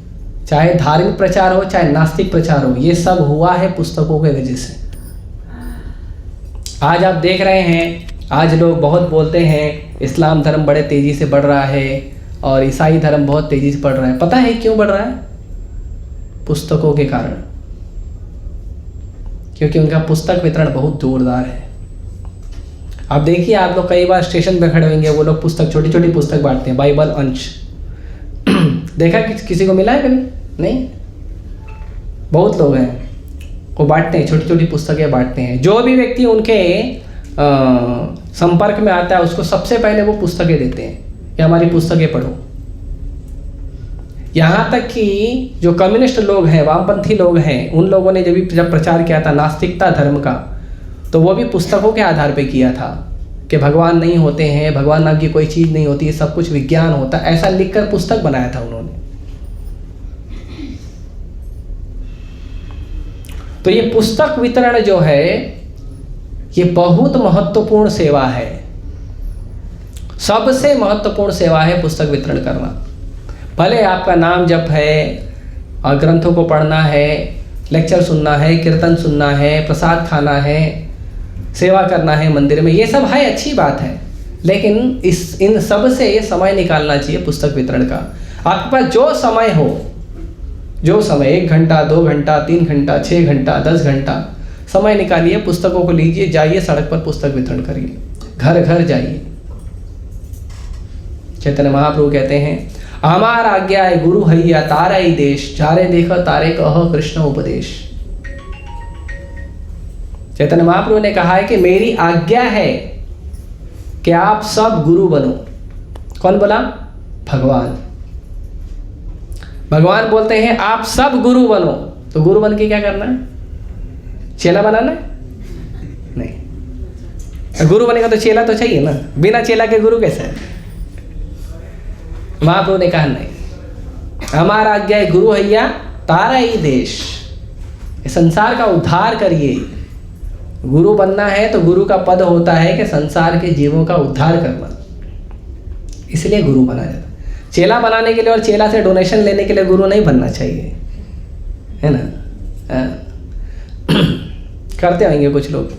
चाहे धार्मिक प्रचार हो चाहे नास्तिक प्रचार हो, ये सब हुआ है पुस्तकों के वजह से। आज आप देख रहे हैं, आज लोग बहुत बोलते हैं इस्लाम धर्म बड़े तेज़ी से बढ़ रहा है और ईसाई धर्म बहुत तेज़ी से बढ़ रहा है। पता है क्यों बढ़ रहा है? पुस्तकों के कारण, क्योंकि उनका पुस्तक वितरण बहुत जोरदार है। आप देखिए, आप लोग कई बार स्टेशन पर खड़े होंगे, वो लोग पुस्तक, छोटी छोटी पुस्तक बांटते हैं, बाइबल अंश। देखा किसी को मिला है कभी? नहीं, बहुत लोग हैं वो बांटते हैं, छोटी छोटी पुस्तकें बांटते हैं। जो भी व्यक्ति उनके संपर्क में आता है उसको सबसे पहले वो पुस्तकें देते हैं कि हमारी पुस्तकें पढ़ो। यहाँ तक कि जो कम्युनिस्ट लोग हैं, वामपंथी लोग हैं, उन लोगों ने जब प्रचार किया था नास्तिकता धर्म का, तो वो भी पुस्तकों के आधार पे किया था कि भगवान नहीं होते हैं, भगवान नाम की कोई चीज़ नहीं होती, सब कुछ विज्ञान होता, ऐसा लिखकर पुस्तक बनाया था उन्होंने। तो ये पुस्तक वितरण जो है ये बहुत महत्वपूर्ण सेवा है, सबसे महत्वपूर्ण सेवा है पुस्तक वितरण करना। भले आपका नाम जप है, ग्रंथों को पढ़ना है, लेक्चर सुनना है, कीर्तन सुनना है, प्रसाद खाना है, सेवा करना है मंदिर में, ये सब है, अच्छी बात है, लेकिन इन सब से ये समय निकालना चाहिए पुस्तक वितरण का। आपके पास जो समय हो, जो समय 1 घंटा 2 घंटा 3 घंटा 6 घंटा 10 घंटा समय निकालिए, पुस्तकों को लीजिए, जाइए सड़क पर पुस्तक वितरण करिए, घर घर जाइए। चैतन्य महाप्रभु कहते हैं, हमार आज्ञा है गुरु हैया तारा ही देश, जारे देखो तारे कहो कृष्ण उपदेश। चैतन्य महाप्रभु ने कहा है कि मेरी आज्ञा है कि आप सब गुरु बनो। कौन बोला? भगवान। भगवान बोलते हैं आप सब गुरु बनो। तो गुरु बन के क्या करना है? चेला बनाना है? नहीं। गुरु बनेगा तो चेला तो चाहिए ना, बिना चेला के गुरु कैसे है? महाप्रभु ने कहा नहीं, हमारा आज्ञा है गुरु हैया तारा ही देश, संसार का उद्धार करिए। गुरु बनना है तो गुरु का पद होता है कि संसार के जीवों का उद्धार करना, इसलिए गुरु बना जाता। चेला बनाने के लिए और चेला से डोनेशन लेने के लिए गुरु नहीं बनना चाहिए, है ना? करते होंगे कुछ लोग।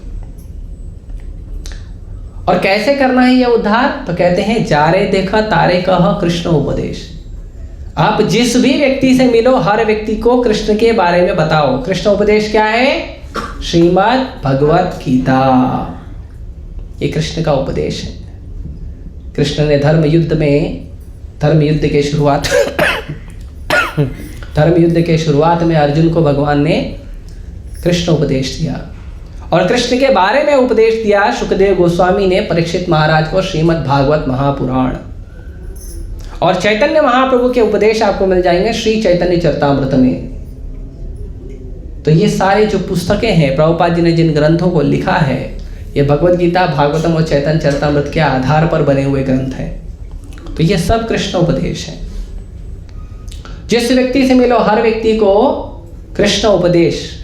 और कैसे करना है ये उद्धार? तो कहते हैं जारे देखा तारे कह कृष्ण उपदेश। आप जिस भी व्यक्ति से मिलो हर व्यक्ति को कृष्ण के बारे में बताओ। कृष्ण उपदेश क्या है? श्रीमद् भगवत गीता, ये कृष्ण का उपदेश है। कृष्ण ने धर्म युद्ध के शुरुआत में अर्जुन को भगवान ने कृष्ण उपदेश दिया, और कृष्ण के बारे में उपदेश दिया सुखदेव गोस्वामी ने परीक्षित महाराज को श्रीमद् भागवत महापुराण। और चैतन्य महाप्रभु के उपदेश आपको मिल जाएंगे श्री चैतन्य चरितामृत में। तो ये सारे जो पुस्तकें हैं, प्रभुपाद जी ने जिन ग्रंथों को लिखा है, ये भगवत गीता, भागवतम और चैतन्य चरितामृत के आधार पर बने हुए ग्रंथ हैं। तो ये सब कृष्ण उपदेश है। जिस व्यक्ति से मिलो हर व्यक्ति को कृष्ण उपदेश,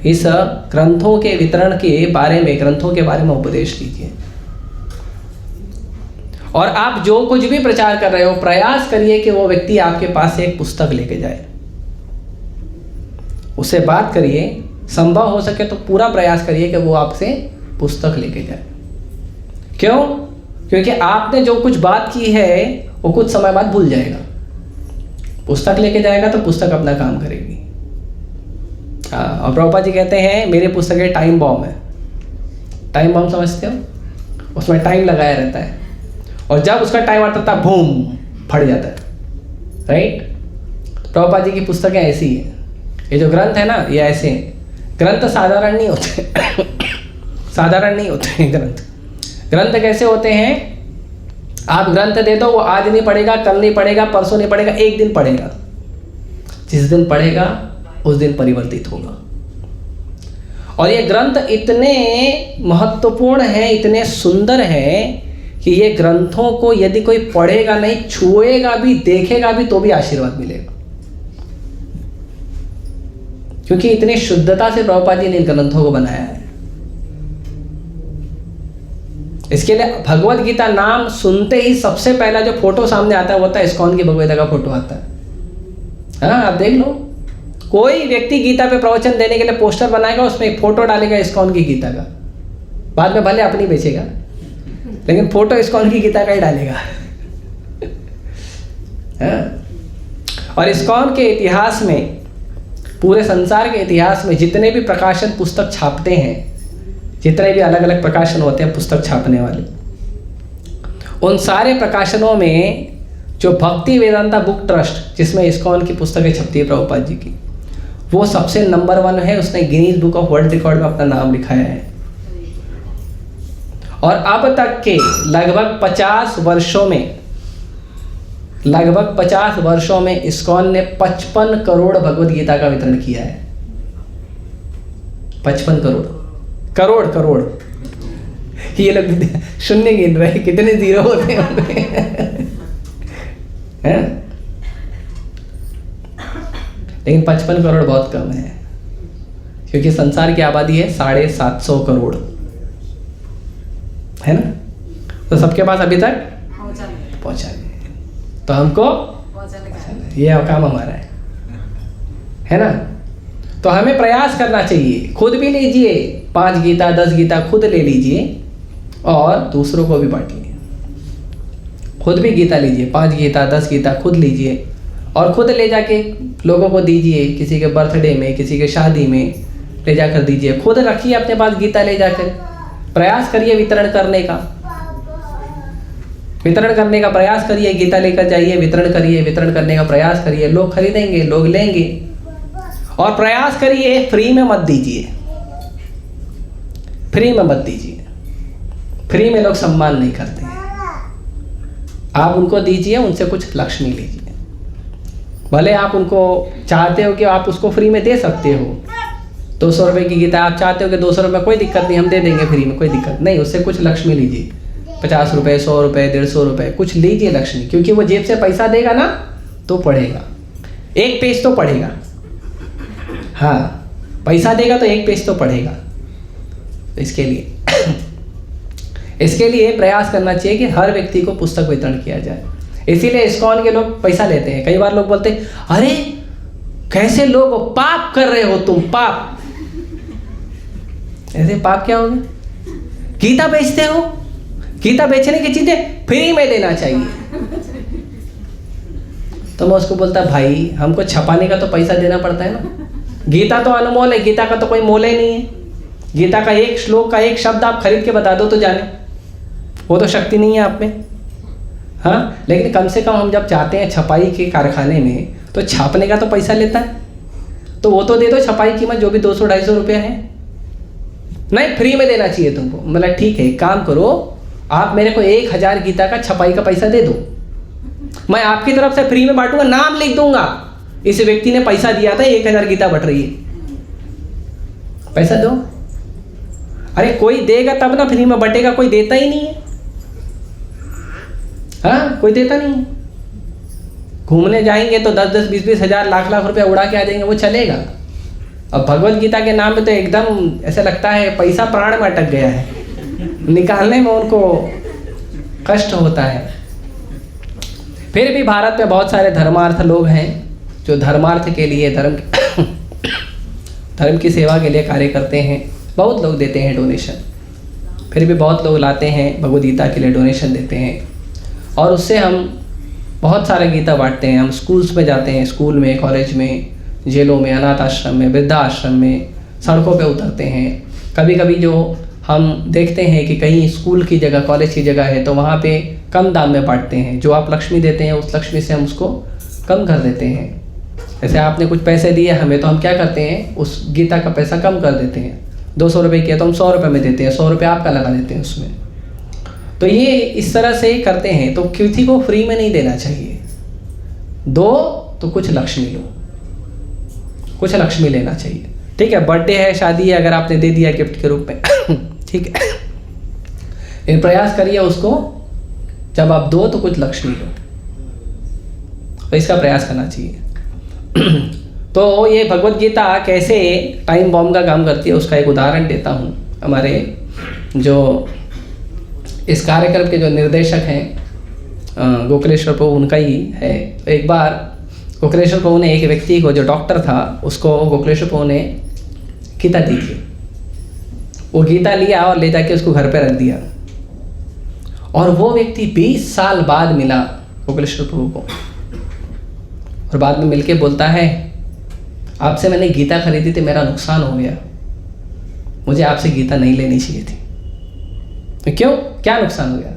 इस ग्रंथों के वितरण के बारे में, ग्रंथों के बारे में उपदेश कीजिए। और आप जो कुछ भी प्रचार कर रहे हो, प्रयास करिए कि वो व्यक्ति आपके पास से एक पुस्तक लेके जाए, उससे बात करिए, संभव हो सके तो पूरा प्रयास करिए कि वो आपसे पुस्तक लेके जाए। क्यों? क्योंकि आपने जो कुछ बात की है वो कुछ समय बाद भूल जाएगा। पुस्तक लेके जाएगा तो पुस्तक अपना काम करेगी। हाँ, और प्रभुपाद जी कहते हैं मेरे पुस्तकें टाइम बॉम्ब है। टाइम बॉम्ब समझते हो? उसमें टाइम लगाया रहता है और जब उसका टाइम आता था बूम फट जाता है। राइट? प्रभुपाद जी की पुस्तकें ऐसी हैं। ये जो ग्रंथ है ना, ये ऐसे हैं। ग्रंथ साधारण नहीं होते साधारण नहीं होते हैं ग्रंथ। ग्रंथ कैसे होते हैं? आप ग्रंथ दे दो, वो आज नहीं पढ़ेगा, कल नहीं पढ़ेगा, परसों नहीं पढ़ेगा, एक दिन पढ़ेगा। जिस दिन पढ़ेगा उस दिन परिवर्तित होगा। और ये ग्रंथ इतने महत्वपूर्ण हैं, इतने सुंदर हैं कि ये ग्रंथों को यदि कोई पढ़ेगा नहीं, छुएगा भी, देखेगा भी तो भी आशीर्वाद मिलेगा। क्योंकि इतनी शुद्धता से प्रभुपाद जी ने इन ग्रंथों को बनाया है। इसके लिए भगवत गीता नाम सुनते ही सबसे पहला जो फोटो सामने आता है वो होता है इस्कॉन की भगवत गीता का फोटो आता है। हाँ, आप देख लो, कोई व्यक्ति गीता पे प्रवचन देने के लिए पोस्टर बनाएगा, उसमें एक फोटो डालेगा इस्कॉन की गीता का। बाद में भले अपनी बेचेगा, लेकिन फोटो इस्कॉन की गीता का ही डालेगा। हाँ? और इस्कॉन के इतिहास में, पूरे संसार के इतिहास में जितने भी प्रकाशन पुस्तक छापते हैं, जितने भी अलग अलग प्रकाशन होते हैं पुस्तक छापने वाले, उन सारे प्रकाशनों में जो भक्ति वेदांता बुक ट्रस्ट, जिसमें इस्कॉन की पुस्तकें छपती है प्रभुपाद जी की, वो सबसे नंबर 1 है। उसने Guinness book of world record में अपना नाम लिखाया है। और अब तक के लगभग 50 वर्षों में इस्कॉन ने 55 करोड़ भगवत गीता का वितरण किया है। 55 करोड़। ये लोग शून्य गिन रहे, कितने जीरो होते हैं? लेकिन 55 करोड़ बहुत कम है, क्योंकि संसार की आबादी है 750 करोड़, है ना? तो सबके पास अभी तक पहुंचा नहीं, तो हमको ये काम हमारा है ना? तो हमें प्रयास करना चाहिए। खुद भी लीजिए 5 गीता 10 गीता खुद ले लीजिए और दूसरों को भी बांटिए। खुद भी गीता लीजिए, 5 गीता 10 गीता खुद लीजिए और खुद ले जाके लोगों को दीजिए। किसी के बर्थडे में, किसी के शादी में ले जाकर दीजिए। खुद रखिए अपने पास गीता ले जाकर, प्रयास करिए वितरण करने का प्रयास करिए। गीता लेकर जाइए, वितरण करिए, वितरण करने का प्रयास करिए। लोग खरीदेंगे, लोग लेंगे। और प्रयास करिए फ्री में मत दीजिए। फ्री में लोग सम्मान नहीं करते हैं। आप उनको दीजिए, उनसे कुछ लक्ष्मी लीजिए। भले आप उनको चाहते हो कि आप उसको फ्री में दे सकते हो, 200 रुपये की गीता आप चाहते हो कि 200 रुपये कोई दिक्कत नहीं, हम दे देंगे फ्री में, कोई दिक्कत नहीं। उससे कुछ लक्ष्मी लीजिए, 50 रुपये, 100 रुपये, 150 रुपये, कुछ लीजिए लक्ष्मी। क्योंकि वो जेब से पैसा देगा ना तो पढ़ेगा, एक पेज तो पढ़ेगा। हाँ, पैसा देगा तो एक पेज तो पढ़ेगा। तो इसके लिए प्रयास करना चाहिए कि हर व्यक्ति को पुस्तक वितरण किया जाए। इसीलिए इस्कॉन के लोग पैसा लेते हैं। कई बार लोग बोलते हैं, अरे कैसे लोग पाप कर रहे हो तुम, पाप। ऐसे पाप क्या हो गया? गीता बेचते हो, गीता बेचने की चीजें फ्री में देना चाहिए। तो मैं उसको बोलता, भाई हमको छपाने का तो पैसा देना पड़ता है ना। गीता तो अनमोल है, गीता का तो कोई मोल ही नहीं है। गीता का एक श्लोक का एक शब्द आप खरीद के बता दो तो जाने, वो तो शक्ति नहीं है आप में। हाँ, लेकिन कम से कम हम जब जाते हैं छपाई के कारखाने में तो छापने का तो पैसा लेता है, तो वो तो दे दो। छपाई कीमत जो भी 200-250 रुपया है, नहीं फ्री में देना चाहिए तुमको। मतलब ठीक है, एक काम करो, आप मेरे को 1000 गीता का छपाई का पैसा दे दो, मैं आपकी तरफ से फ्री में बांटूंगा, नाम लिख दूंगा, इस व्यक्ति ने पैसा दिया था, 1000 गीता बट रही है, पैसा दो। अरे कोई देगा तब ना फ्री में बटेगा, कोई देता ही नहीं है। हाँ, कोई देता नहीं है। घूमने जाएंगे तो 10-10, 20-20 हजार, लाख रुपया उड़ा के आ जाएंगे, वो चलेगा। अब भगवत गीता के नाम पे तो एकदम ऐसा लगता है पैसा प्राण में अटक गया है, निकालने में उनको कष्ट होता है। फिर भी भारत में बहुत सारे धर्मार्थ लोग हैं जो धर्मार्थ के लिए, धर्म की सेवा के लिए कार्य करते हैं। बहुत लोग देते हैं डोनेशन। फिर भी बहुत लोग लाते हैं, भगवद गीता के लिए डोनेशन देते हैं और उससे हम बहुत सारे गीता बांटते हैं। हम स्कूल्स में जाते हैं, स्कूल में, कॉलेज में, जेलों में, अनाथ आश्रम में, वृद्धाश्रम में, सड़कों पे उतरते हैं। कभी कभी जो हम देखते हैं कि कहीं स्कूल की जगह, कॉलेज की जगह है तो वहाँ पे कम दाम में बांटते हैं। जो आप लक्ष्मी देते हैं उस लक्ष्मी से हम उसको कम कर देते हैं। जैसे आपने कुछ पैसे दिए हमें तो हम क्या करते हैं, उस गीता का पैसा कम कर देते हैं। 200 रुपये किया तो हम 100 रुपये में देते हैं, 100 रुपये आपका लगा देते हैं उसमें। तो ये इस तरह से करते हैं। तो किसी को फ्री में नहीं देना चाहिए। दो तो कुछ लक्ष्मी लो, कुछ लक्ष्मी लेना चाहिए। ठीक है, बर्थडे है, शादी है, अगर आपने दे दिया गिफ्ट के रूप में ठीक है, लेकिन प्रयास करिए उसको जब आप दो तो कुछ लक्ष्मी लो, तो इसका प्रयास करना चाहिए। तो ये भगवत गीता कैसे टाइम बॉम्ब का काम करती है उसका एक उदाहरण देता हूँ। हमारे जो इस कार्यक्रम के जो निर्देशक हैं गोकुलेश्वर प्रभु, उनका ही है। तो एक बार गोकुलेश्वर प्रभु ने एक व्यक्ति को, जो डॉक्टर था, उसको गोकुलेश्वर प्रभु ने गीता दी थी। वो गीता लिया और ले जाके उसको घर पे रख दिया और वो व्यक्ति 20 साल बाद मिला गोकुलेश्वर प्रभु को और बाद में मिलके बोलता है, आपसे मैंने गीता खरीदी थी, मेरा नुकसान हो गया, मुझे आपसे गीता नहीं लेनी चाहिए थी। तो क्यों, क्या नुकसान हो गया?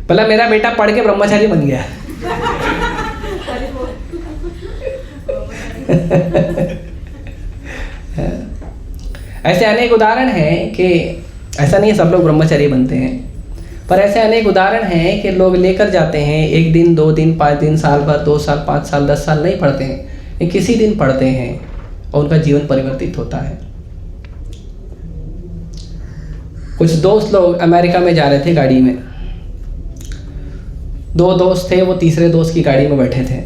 बोला मेरा बेटा पढ़ के ब्रह्मचारी बन गया। ऐसे अनेक उदाहरण हैं कि ऐसा नहीं है सब लोग ब्रह्मचारी बनते हैं, पर ऐसे अनेक उदाहरण हैं कि लोग लेकर जाते हैं, 1 दिन 2 दिन 5 दिन, साल भर, 2 साल 5 साल 10 साल नहीं पढ़ते हैं, ये किसी दिन पढ़ते हैं और उनका जीवन परिवर्तित होता है। कुछ दोस्त लोग अमेरिका में जा रहे थे गाड़ी में, 2 दोस्त थे, वो तीसरे दोस्त की गाड़ी में बैठे थे।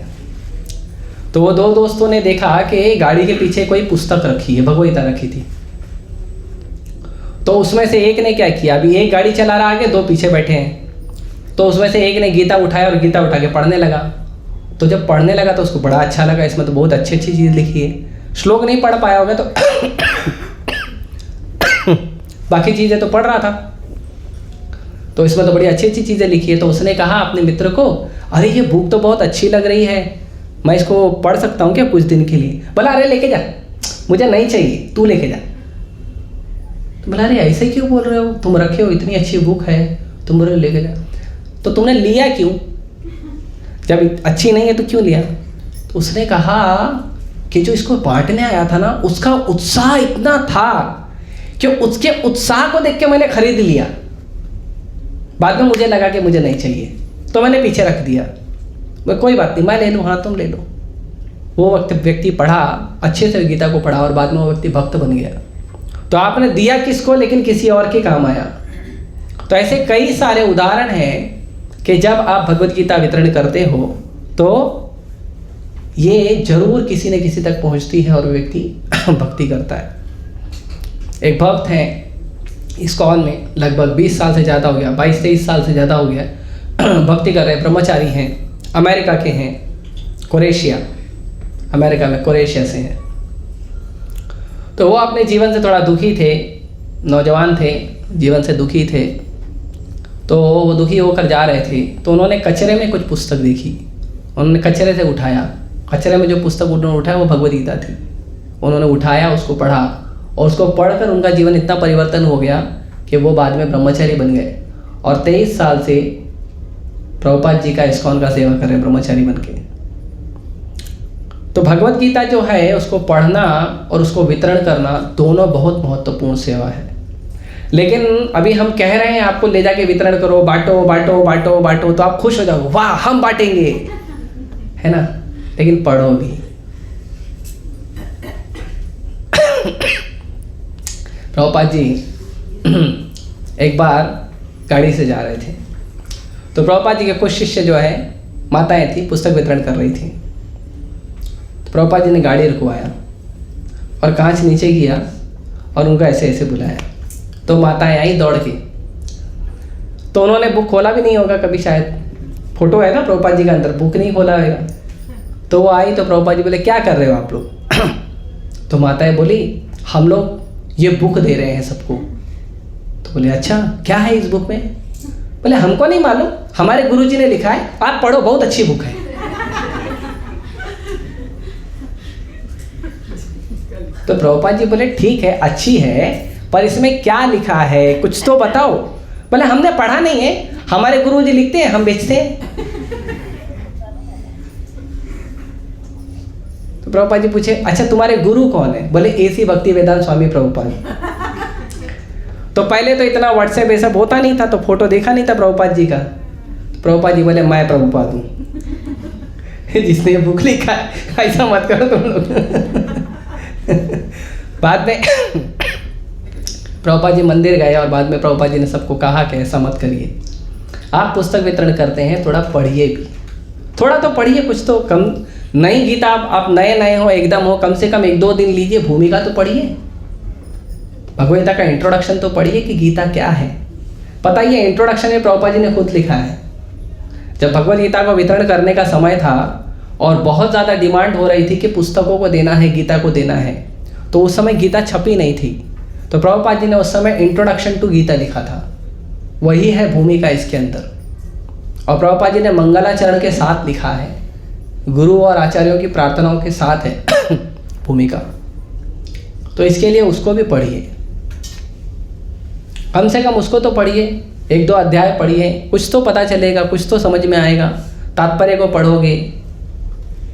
तो वो 2 दोस्तों ने देखा कि गाड़ी के पीछे कोई पुस्तक रखी है, भगवद गीता रखी थी। तो उसमें से एक ने क्या किया, अभी एक गाड़ी चला रहा आगे, 2 पीछे बैठे हैं। तो उसमें से एक ने गीता उठाया और गीता उठा के पढ़ने लगा। तो जब पढ़ने लगा तो उसको बड़ा अच्छा लगा, इसमें तो बहुत अच्छी अच्छी चीज़ लिखी है। श्लोक नहीं पढ़ पाया होगा तो बाकी चीज़ें तो पढ़ रहा था, तो इसमें तो बड़ी अच्छी अच्छी चीज़ें लिखी है। तो उसने कहा अपने मित्र को, अरे ये बुक तो बहुत अच्छी लग रही है, मैं इसको पढ़ सकता हूँ क्या कुछ दिन के लिए? बोला अरे लेके जा, मुझे नहीं चाहिए, तू लेके जा। तो बोला अरे ऐसे क्यों बोल रहे हो, तुम रखे हो, इतनी अच्छी बुक है, तुम बोले लेके जा। तो तुमने लिया क्यों, जब अच्छी नहीं है तो क्यों लिया? तो उसने कहा कि जो इसको बांटने आया था ना, उसका उत्साह इतना था कि उसके उत्साह को देख के मैंने खरीद लिया। बाद में मुझे लगा कि मुझे नहीं चाहिए तो मैंने पीछे रख दिया। मैं कोई बात नहीं, मैं ले लूँ, हाँ तुम ले लो। वो वक्त व्यक्ति पढ़ा, अच्छे से गीता को पढ़ा और बाद में वो व्यक्ति भक्त बन गया। तो आपने दिया किसको, लेकिन किसी और के काम आया। तो ऐसे कई सारे उदाहरण हैं कि जब आप भगवद गीता वितरण करते हो तो ये जरूर किसी न किसी तक पहुंचती है और वो व्यक्ति भक्ति करता है। एक भक्त हैं इस्कॉन में, लगभग 20 साल से ज़्यादा हो गया, 22-23 साल से ज़्यादा हो गया, भक्ति कर रहे हैं, ब्रह्मचारी हैं, अमेरिका के हैं, क्रोएशिया, अमेरिका में क्रोएशिया से हैं। तो वो अपने जीवन से थोड़ा दुखी थे, नौजवान थे, जीवन से दुखी थे। तो वो दुखी होकर जा रहे थे तो उन्होंने कचरे में कुछ पुस्तक देखी, उन्होंने कचरे से उठाया, कचरे में जो पुस्तक उन्होंने उठाया वो भगवद गीता थी। उन्होंने उठाया, उसको पढ़ा और उसको पढ़कर उनका जीवन इतना परिवर्तन हो गया कि वो बाद में ब्रह्मचारी बन गए और 23 साल से प्रभुपाद जी का इस्कॉन का सेवा कर रहे हैं ब्रह्मचारी बन के। तो भगवद गीता जो है उसको पढ़ना और उसको वितरण करना दोनों बहुत महत्वपूर्ण सेवा है। लेकिन अभी हम कह रहे हैं आपको ले जाके वितरण करो, बांटो बांटो बांटो बांटो, तो आप खुश हो जाओगे, वाह हम बांटेंगे, है ना, लेकिन पढ़ो भी। प्रभुपाद जी एक बार गाड़ी से जा रहे थे तो प्रभुपाद जी के कुछ शिष्य जो है, माताएं थी, पुस्तक वितरण कर रही थी। तो प्रभुपाद जी ने गाड़ी रुकवाया और कांच नीचे किया और उनको ऐसे ऐसे बुलाया। तो माताएं आई दौड़ के, तो उन्होंने बुक खोला भी नहीं होगा कभी, शायद फोटो है ना प्रभुपाद जी का, अंदर बुक नहीं खोला होगा। तो वो आई तो प्रभुपाद जी बोले क्या कर रहे हो आप लोग? तो माताएं बोली हम लोग ये बुक दे रहे हैं सबको, तो बोले अच्छा क्या है इस बुक में? बोले हमको नहीं मालूम, हमारे गुरुजी ने लिखा है, आप पढ़ो, बहुत अच्छी बुक है। तो प्रभुपाद जी बोले ठीक है, अच्छी है, पर इसमें क्या लिखा है कुछ तो बताओ। बोले हमने पढ़ा नहीं है, हमारे गुरुजी लिखते हैं, हम बेचते हैं। तो प्रभुपाद जी पूछे अच्छा तुम्हारे गुरु कौन है? बोले AC भक्तिवेदांत स्वामी प्रभुपाद। तो पहले तो इतना व्हाट्सएप ये सब होता नहीं था, तो फोटो देखा नहीं था प्रभुपाद जी का। तो प्रभुपाद जी बोले मैं प्रभुपाद हूँ जिसने ये बुक लिखा है, ऐसा मत करो तुम लोग। बाद में प्रभुपाद जी मंदिर गए और बाद में प्रभुपाद जी ने सबको कहा कि ऐसा मत करिए, आप पुस्तक वितरण करते हैं, थोड़ा पढ़िए भी, थोड़ा तो पढ़िए, कुछ तो कम। नई गीता आप नए नए हो, एकदम हो, कम से कम 1-2 दिन लीजिए, भूमिका तो पढ़िए, भगवद गीता का इंट्रोडक्शन तो पढ़िए कि गीता क्या है। पता ही है इंट्रोडक्शन में प्रभुपाद जी ने खुद लिखा है, जब भगवद गीता को वितरण करने का समय था और बहुत ज़्यादा डिमांड हो रही थी कि पुस्तकों को देना है, गीता को देना है, तो उस समय गीता छपी नहीं थी, तो प्रभुपाद जी ने उस समय इंट्रोडक्शन टू गीता लिखा था, वही है भूमिका इसके अंदर। और प्रभुपाद जी ने मंगलाचरण के साथ लिखा है, गुरु और आचार्यों की प्रार्थनाओं के साथ है भूमिका। तो इसके लिए उसको भी पढ़िए, कम से कम उसको तो पढ़िए, 1-2 अध्याय पढ़िए, कुछ तो पता चलेगा, कुछ तो समझ में आएगा। तात्पर्य को पढ़ोगे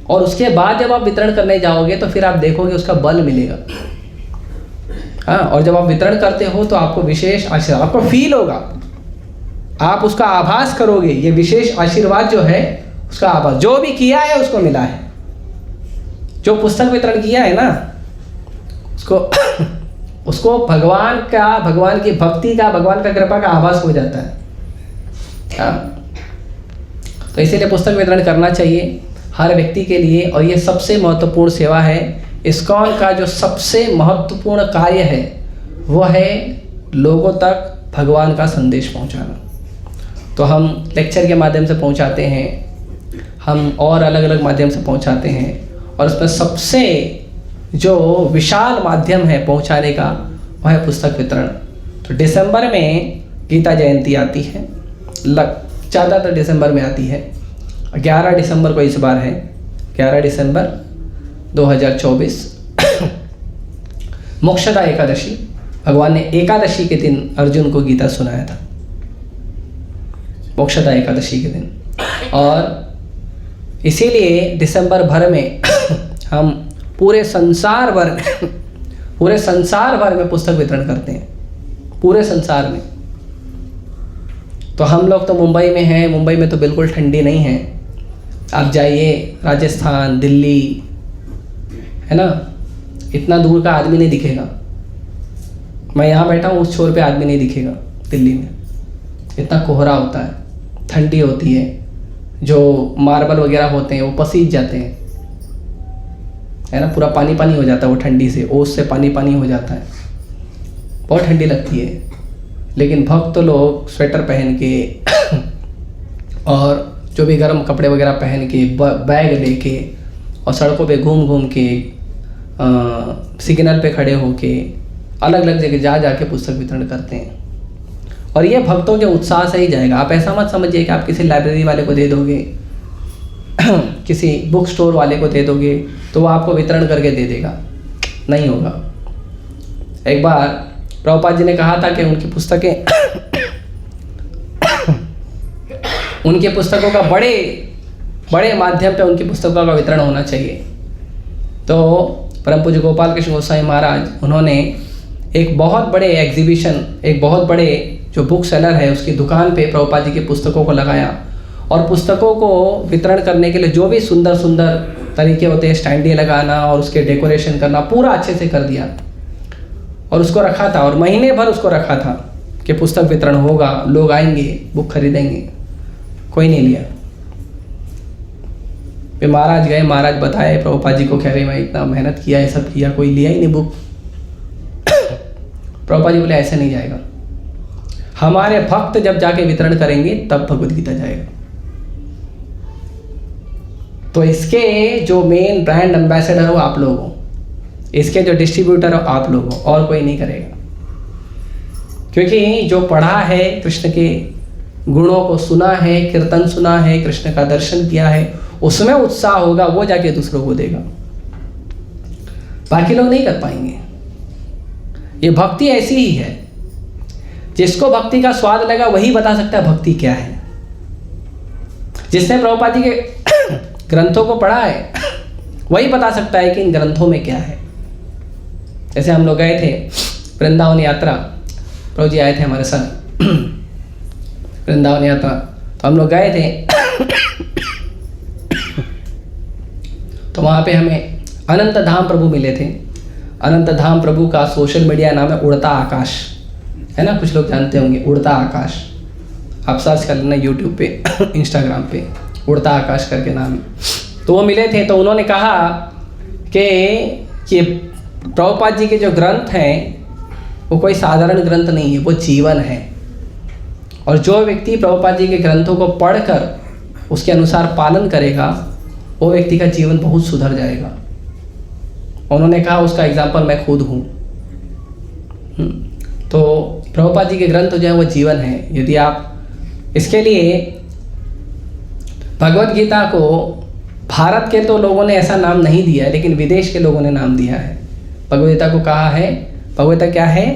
और उसके बाद जब आप वितरण करने जाओगे तो फिर आप देखोगे उसका बल मिलेगा। हाँ, और जब आप वितरण करते हो तो आपको विशेष आशीर्वाद, आपको फील होगा, आप उसका आभास करोगे, ये विशेष आशीर्वाद जो है उसका आभास, जो भी किया है उसको मिला है। जो पुस्तक वितरण किया है ना उसको भगवान का, भगवान की भक्ति का, भगवान का कृपा का आभास हो जाता है। हाँ, तो इसीलिए पुस्तक वितरण करना चाहिए हर व्यक्ति के लिए, और ये सबसे महत्वपूर्ण सेवा है। इस्कॉन का जो सबसे महत्वपूर्ण कार्य है वो है लोगों तक भगवान का संदेश पहुंचाना। तो हम लेक्चर के माध्यम से पहुंचाते हैं, हम और अलग अलग माध्यम से पहुंचाते हैं, और उसमें सबसे जो विशाल माध्यम है पहुंचाने का वह है पुस्तक वितरण। तो दिसंबर में गीता जयंती आती है, ज़्यादातर दिसंबर में आती है, 11 दिसंबर को इस बार है, 11 दिसंबर 2024 मोक्षदा एकादशी। भगवान ने एकादशी के दिन अर्जुन को गीता सुनाया था, मोक्षदा एकादशी के दिन, और इसीलिए दिसंबर भर में हम पूरे संसार भर में पुस्तक वितरण करते हैं, पूरे संसार में। तो हम लोग तो मुंबई में हैं, मुंबई में तो बिल्कुल ठंडी नहीं है, आप जाइए राजस्थान, दिल्ली, है ना, इतना दूर का आदमी नहीं दिखेगा। मैं यहाँ बैठा हूँ, उस छोर पे आदमी नहीं दिखेगा दिल्ली में, इतना कोहरा होता है, ठंडी होती है, जो मार्बल वगैरह होते हैं वो पसीज जाते हैं, है ना, पूरा पानी पानी हो जाता है, वो ठंडी से, ओस से पानी पानी हो जाता है, बहुत ठंडी लगती है। लेकिन भक्त लोग स्वेटर पहन के और जो भी गर्म कपड़े वगैरह पहन के, बैग लेके, और सड़कों पे घूम घूम के, सिग्नल पे खड़े होके, अलग अलग जगह जा के पुस्तक वितरण करते हैं। और ये भक्तों के उत्साह से ही जाएगा। आप ऐसा मत समझिए कि आप किसी लाइब्रेरी वाले को दे दोगे किसी बुक स्टोर वाले को दे दोगे तो वो आपको वितरण करके दे देगा, नहीं होगा। एक बार प्रभुपाद जी ने कहा था कि उनकी पुस्तकें उनके पुस्तकों का बड़े माध्यम पे उनकी पुस्तकों का वितरण होना चाहिए। तो परम पूज्य गोपाल कृष्ण गोसाई महाराज, उन्होंने एक बहुत बड़े एग्जीबिशन, एक बहुत बड़े जो बुक सेलर है उसकी दुकान पे प्रभुपाद जी की पुस्तकों को लगाया, और पुस्तकों को वितरण करने के लिए जो भी सुंदर सुंदर तरीके होते हैं, स्टैंडी लगाना और उसके डेकोरेशन करना, पूरा अच्छे से कर दिया और उसको रखा था, और महीने भर उसको रखा था कि पुस्तक वितरण होगा, लोग आएंगे, बुक खरीदेंगे। कोई नहीं लिया। फिर महाराज गए, महाराज बताए प्रभुपाद जी को, कह रहे मैं इतना मेहनत किया, ये सब किया, कोई लिया ही नहीं बुक। प्रभुपाद जी बोले ऐसे नहीं जाएगा, हमारे भक्त जब जाके वितरण करेंगे तब भगवद गीता जाएगा। तो इसके जो मेन ब्रांड एम्बेसडर हो आप लोग हो, इसके जो डिस्ट्रीब्यूटर हो आप लोग हो, और कोई नहीं करेगा। क्योंकि जो पढ़ा है, कृष्ण के गुणों को सुना है, कीर्तन सुना है, कृष्ण का दर्शन किया है, उसमें उत्साह होगा, वो जाके दूसरों को देगा, बाकी लोग नहीं कर पाएंगे। ये भक्ति ऐसी ही है, जिसको भक्ति का स्वाद लगा वही बता सकता है भक्ति क्या है। जिसने प्रभुपाद जी के ग्रंथों को पढ़ा है वही बता सकता है कि इन ग्रंथों में क्या है। जैसे हम लोग गए थे वृंदावन यात्रा, प्रभु जी आए थे हमारे साथ वृंदावन यात्रा, तो हम लोग गए थे तो वहाँ पे हमें अनंत धाम प्रभु मिले थे। अनंत धाम प्रभु का सोशल मीडिया नाम है उड़ता आकाश, है ना, कुछ लोग जानते होंगे उड़ता आकाश, आप सर्च कर लेना यूट्यूब पे इंस्टाग्राम पे, उड़ता आकाश करके नाम है। तो वो मिले थे, तो उन्होंने कहा कि ये प्रभुपाद जी के जो ग्रंथ हैं वो कोई साधारण ग्रंथ नहीं है, वो जीवन है। और जो व्यक्ति प्रभुपाद जी के ग्रंथों को पढ़कर उसके अनुसार पालन करेगा वो व्यक्ति का जीवन बहुत सुधर जाएगा। उन्होंने कहा उसका एग्जाम्पल मैं खुद हूँ। तो प्रभुपाद जी के ग्रंथ जो है वो जीवन है। यदि आप इसके लिए भगवत गीता को भारत के तो लोगों ने ऐसा नाम नहीं दिया है, लेकिन विदेश के लोगों ने नाम दिया है। भगवत गीता को कहा है, भगवत गीता क्या है,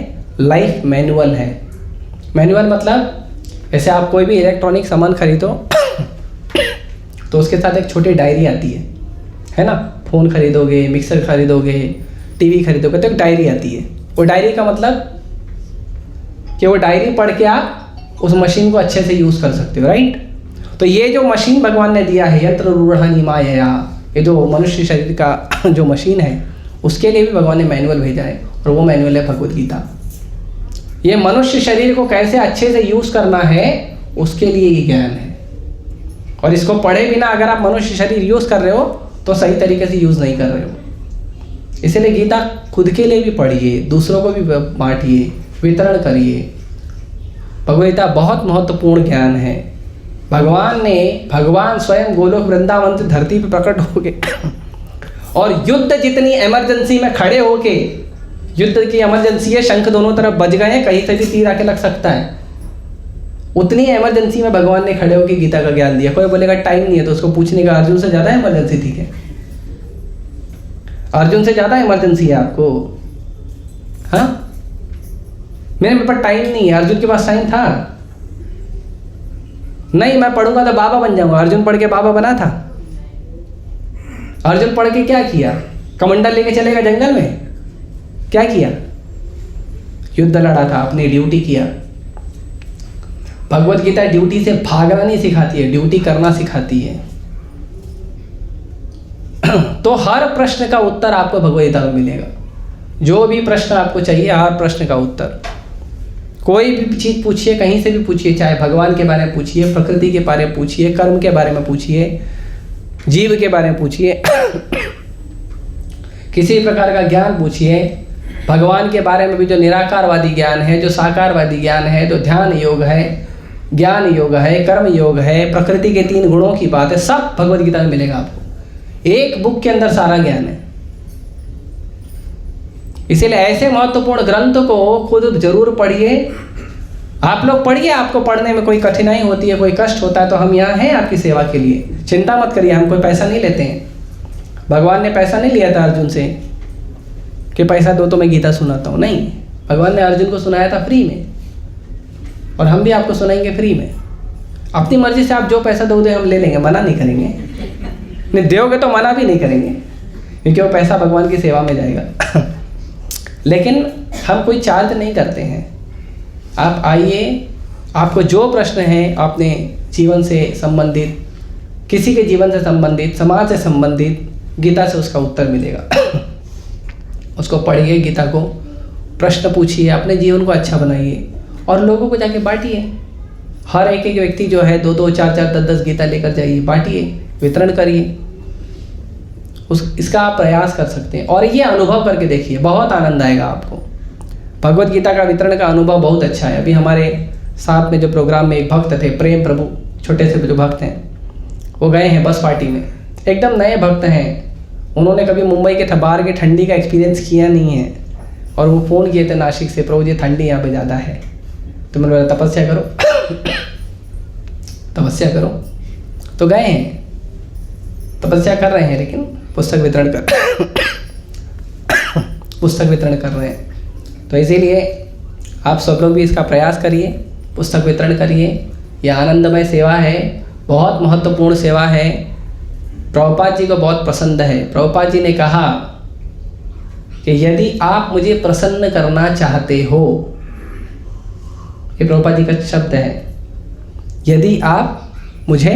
लाइफ मैनुअल है। मैनुअल मतलब जैसे आप कोई भी इलेक्ट्रॉनिक सामान खरीदो तो उसके साथ एक छोटी डायरी आती है ना, फ़ोन खरीदोगे, मिक्सर खरीदोगे, टीवी खरीदोगे तो एक डायरी आती है। वो डायरी का मतलब कि वो डायरी पढ़ के आप उस मशीन को अच्छे से यूज़ कर सकते हो, राइट। तो ये जो मशीन भगवान ने दिया है, यंत्र रूढ़ानी माया, ये जो मनुष्य शरीर का जो मशीन है उसके लिए भी भगवान ने मैनुअल भेजा है, और वो मैनुअल है भगवत गीता। ये मनुष्य शरीर को कैसे अच्छे से यूज़ करना है उसके लिए ये ज्ञान है। और इसको पढ़े बिना अगर आप मनुष्य शरीर यूज़ कर रहे हो तो सही तरीके से यूज़ नहीं कर रहे हो। इसलिए गीता खुद के लिए भी पढ़िए, दूसरों को भी बांटिए, वितरण करिए। भगवत गीता बहुत महत्वपूर्ण ज्ञान है। भगवान स्वयं गोलोक वृंदावन से धरती पर प्रकट हो गए और युद्ध जितनी इमरजेंसी में खड़े होके, युद्ध की इमरजेंसी है, शंख दोनों तरफ बज गए हैं, कहीं से भी तीर आके लग सकता है, उतनी इमरजेंसी में भगवान ने खड़े होकर गीता का ज्ञान दिया। कोई बोलेगा टाइम नहीं है तो उसको पूछने का, अर्जुन से ज़्यादा इमरजेंसी थी क्या? अर्जुन से ज़्यादा इमरजेंसी है आपको? हाँ, मेरे पास टाइम नहीं है। अर्जुन के पास टाइम था? नहीं, मैं पढ़ूंगा तो बाबा बन जाऊंगा। अर्जुन पढ़ के बाबा बना था? अर्जुन पढ़ के क्या किया? कमंडल लेके चलेगा जंगल में? क्या किया? युद्ध लड़ा था, अपनी ड्यूटी किया। भगवत गीता ड्यूटी से भागना नहीं सिखाती है, ड्यूटी करना सिखाती है। तो हर प्रश्न का उत्तर आपको भगवत गीता में मिलेगा। जो भी प्रश्न आपको चाहिए, हर प्रश्न का उत्तर। कोई भी चीज़ पूछिए, कहीं से भी पूछिए, चाहे भगवान के बारे में पूछिए, प्रकृति के बारे में पूछिए, कर्म के बारे में पूछिए, जीव के बारे में पूछिए, किसी प्रकार का ज्ञान पूछिए। भगवान के बारे में भी जो निराकारवादी ज्ञान है, जो साकारवादी ज्ञान है, जो ध्यान योग है, ज्ञान योग है, कर्म योग है, प्रकृति के 3 गुणों की बात है, सब भगवत गीता में मिलेगा आपको। एक बुक के अंदर सारा ज्ञान है। इसीलिए ऐसे महत्वपूर्ण ग्रंथ को खुद जरूर पढ़िए। आप लोग पढ़िए, आपको पढ़ने में कोई कठिनाई होती है, कोई कष्ट होता है तो हम यहाँ हैं आपकी सेवा के लिए। चिंता मत करिए, हम कोई पैसा नहीं लेते हैं। भगवान ने पैसा नहीं लिया था अर्जुन से कि पैसा दो तो मैं गीता सुनाता हूँ, नहीं। भगवान ने अर्जुन को सुनाया था फ्री में, और हम भी आपको सुनाएंगे फ्री में। अपनी मर्जी से आप जो पैसा दोगे हम ले लेंगे, मना नहीं करेंगे। नहीं दोगे तो मना भी नहीं करेंगे, क्योंकि वो पैसा भगवान की सेवा में जाएगा। लेकिन हम कोई चार्ज नहीं करते हैं। आप आइए, आपको जो प्रश्न हैं अपने जीवन से संबंधित, किसी के जीवन से संबंधित, समाज से संबंधित, गीता से उसका उत्तर मिलेगा। उसको पढ़िए, गीता को प्रश्न पूछिए, अपने जीवन को अच्छा बनाइए और लोगों को जाके बांटिए। हर एक व्यक्ति जो है 2-2, 4-4, 10-10 गीता लेकर जाइए, बांटिए, वितरण करिए। इसका आप प्रयास कर सकते हैं और ये अनुभव करके देखिए, बहुत आनंद आएगा आपको। भगवत गीता का वितरण का अनुभव बहुत अच्छा है। अभी हमारे साथ में जो प्रोग्राम में एक भक्त थे, प्रेम प्रभु, छोटे से जो भक्त हैं, वो गए हैं बस पार्टी में। एकदम नए भक्त हैं, उन्होंने कभी मुंबई के बाहर की ठंडी का एक्सपीरियंस किया नहीं है, और वो फ़ोन किए थे नासिक से, प्रभु जी ठंडी यहाँ पे ज़्यादा है, तो मैंने बोला तपस्या करो तपस्या करो। तो गए हैं, तपस्या कर रहे हैं, लेकिन पुस्तक वितरण कर रहे हैं। तो इसीलिए आप सब लोग भी इसका प्रयास करिए, पुस्तक वितरण करिए। यह आनंदमय सेवा है, बहुत महत्वपूर्ण सेवा है। प्रभुपाद जी को बहुत पसंद है। प्रभुपाद जी ने कहा कि यदि आप मुझे प्रसन्न करना चाहते हो, ये प्रभुपाद जी का शब्द है, यदि आप मुझे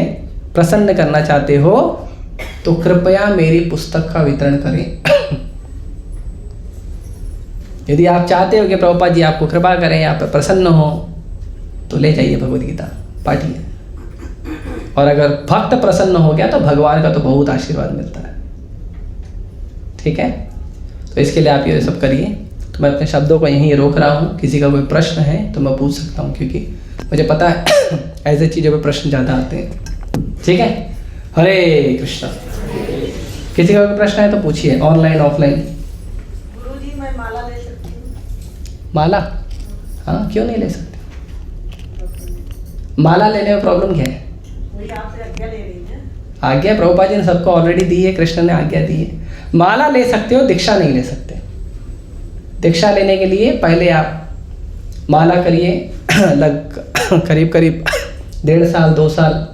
प्रसन्न करना चाहते हो तो कृपया मेरी पुस्तक का वितरण करें। यदि आप चाहते हो कि प्रभुपाद जी आपको कृपा करें, आप पर प्रसन्न हो, तो ले जाइए भगवद गीता, पाठिए। और अगर भक्त प्रसन्न हो गया तो भगवान का तो बहुत आशीर्वाद मिलता है। ठीक है, तो इसके लिए आप ये सब करिए। तो मैं अपने शब्दों को यहीं रोक रहा हूँ। किसी का कोई प्रश्न है तो मैं पूछ सकता हूँ, क्योंकि मुझे पता है ऐसे चीज़ों पे प्रश्न ज़्यादा आते हैं। ठीक है, हरे कृष्णा। किसी का कोई प्रश्न है तो पूछिए, ऑनलाइन ऑफलाइन। गुरुजी, मैं माला ले सकती हूँ? माला? हाँ, क्यों नहीं ले सकते? माला लेने में प्रॉब्लम क्या है? मुझे आपसे आज्ञा ले रही है। आज्ञा प्रभुपाद जी ने सबको ऑलरेडी दी है, कृष्ण ने आज्ञा दी है। माला ले सकते हो, दीक्षा नहीं ले सकते। दीक्षा लेने के लिए पहले आप माला करिए, करीब 1.5 साल 2 साल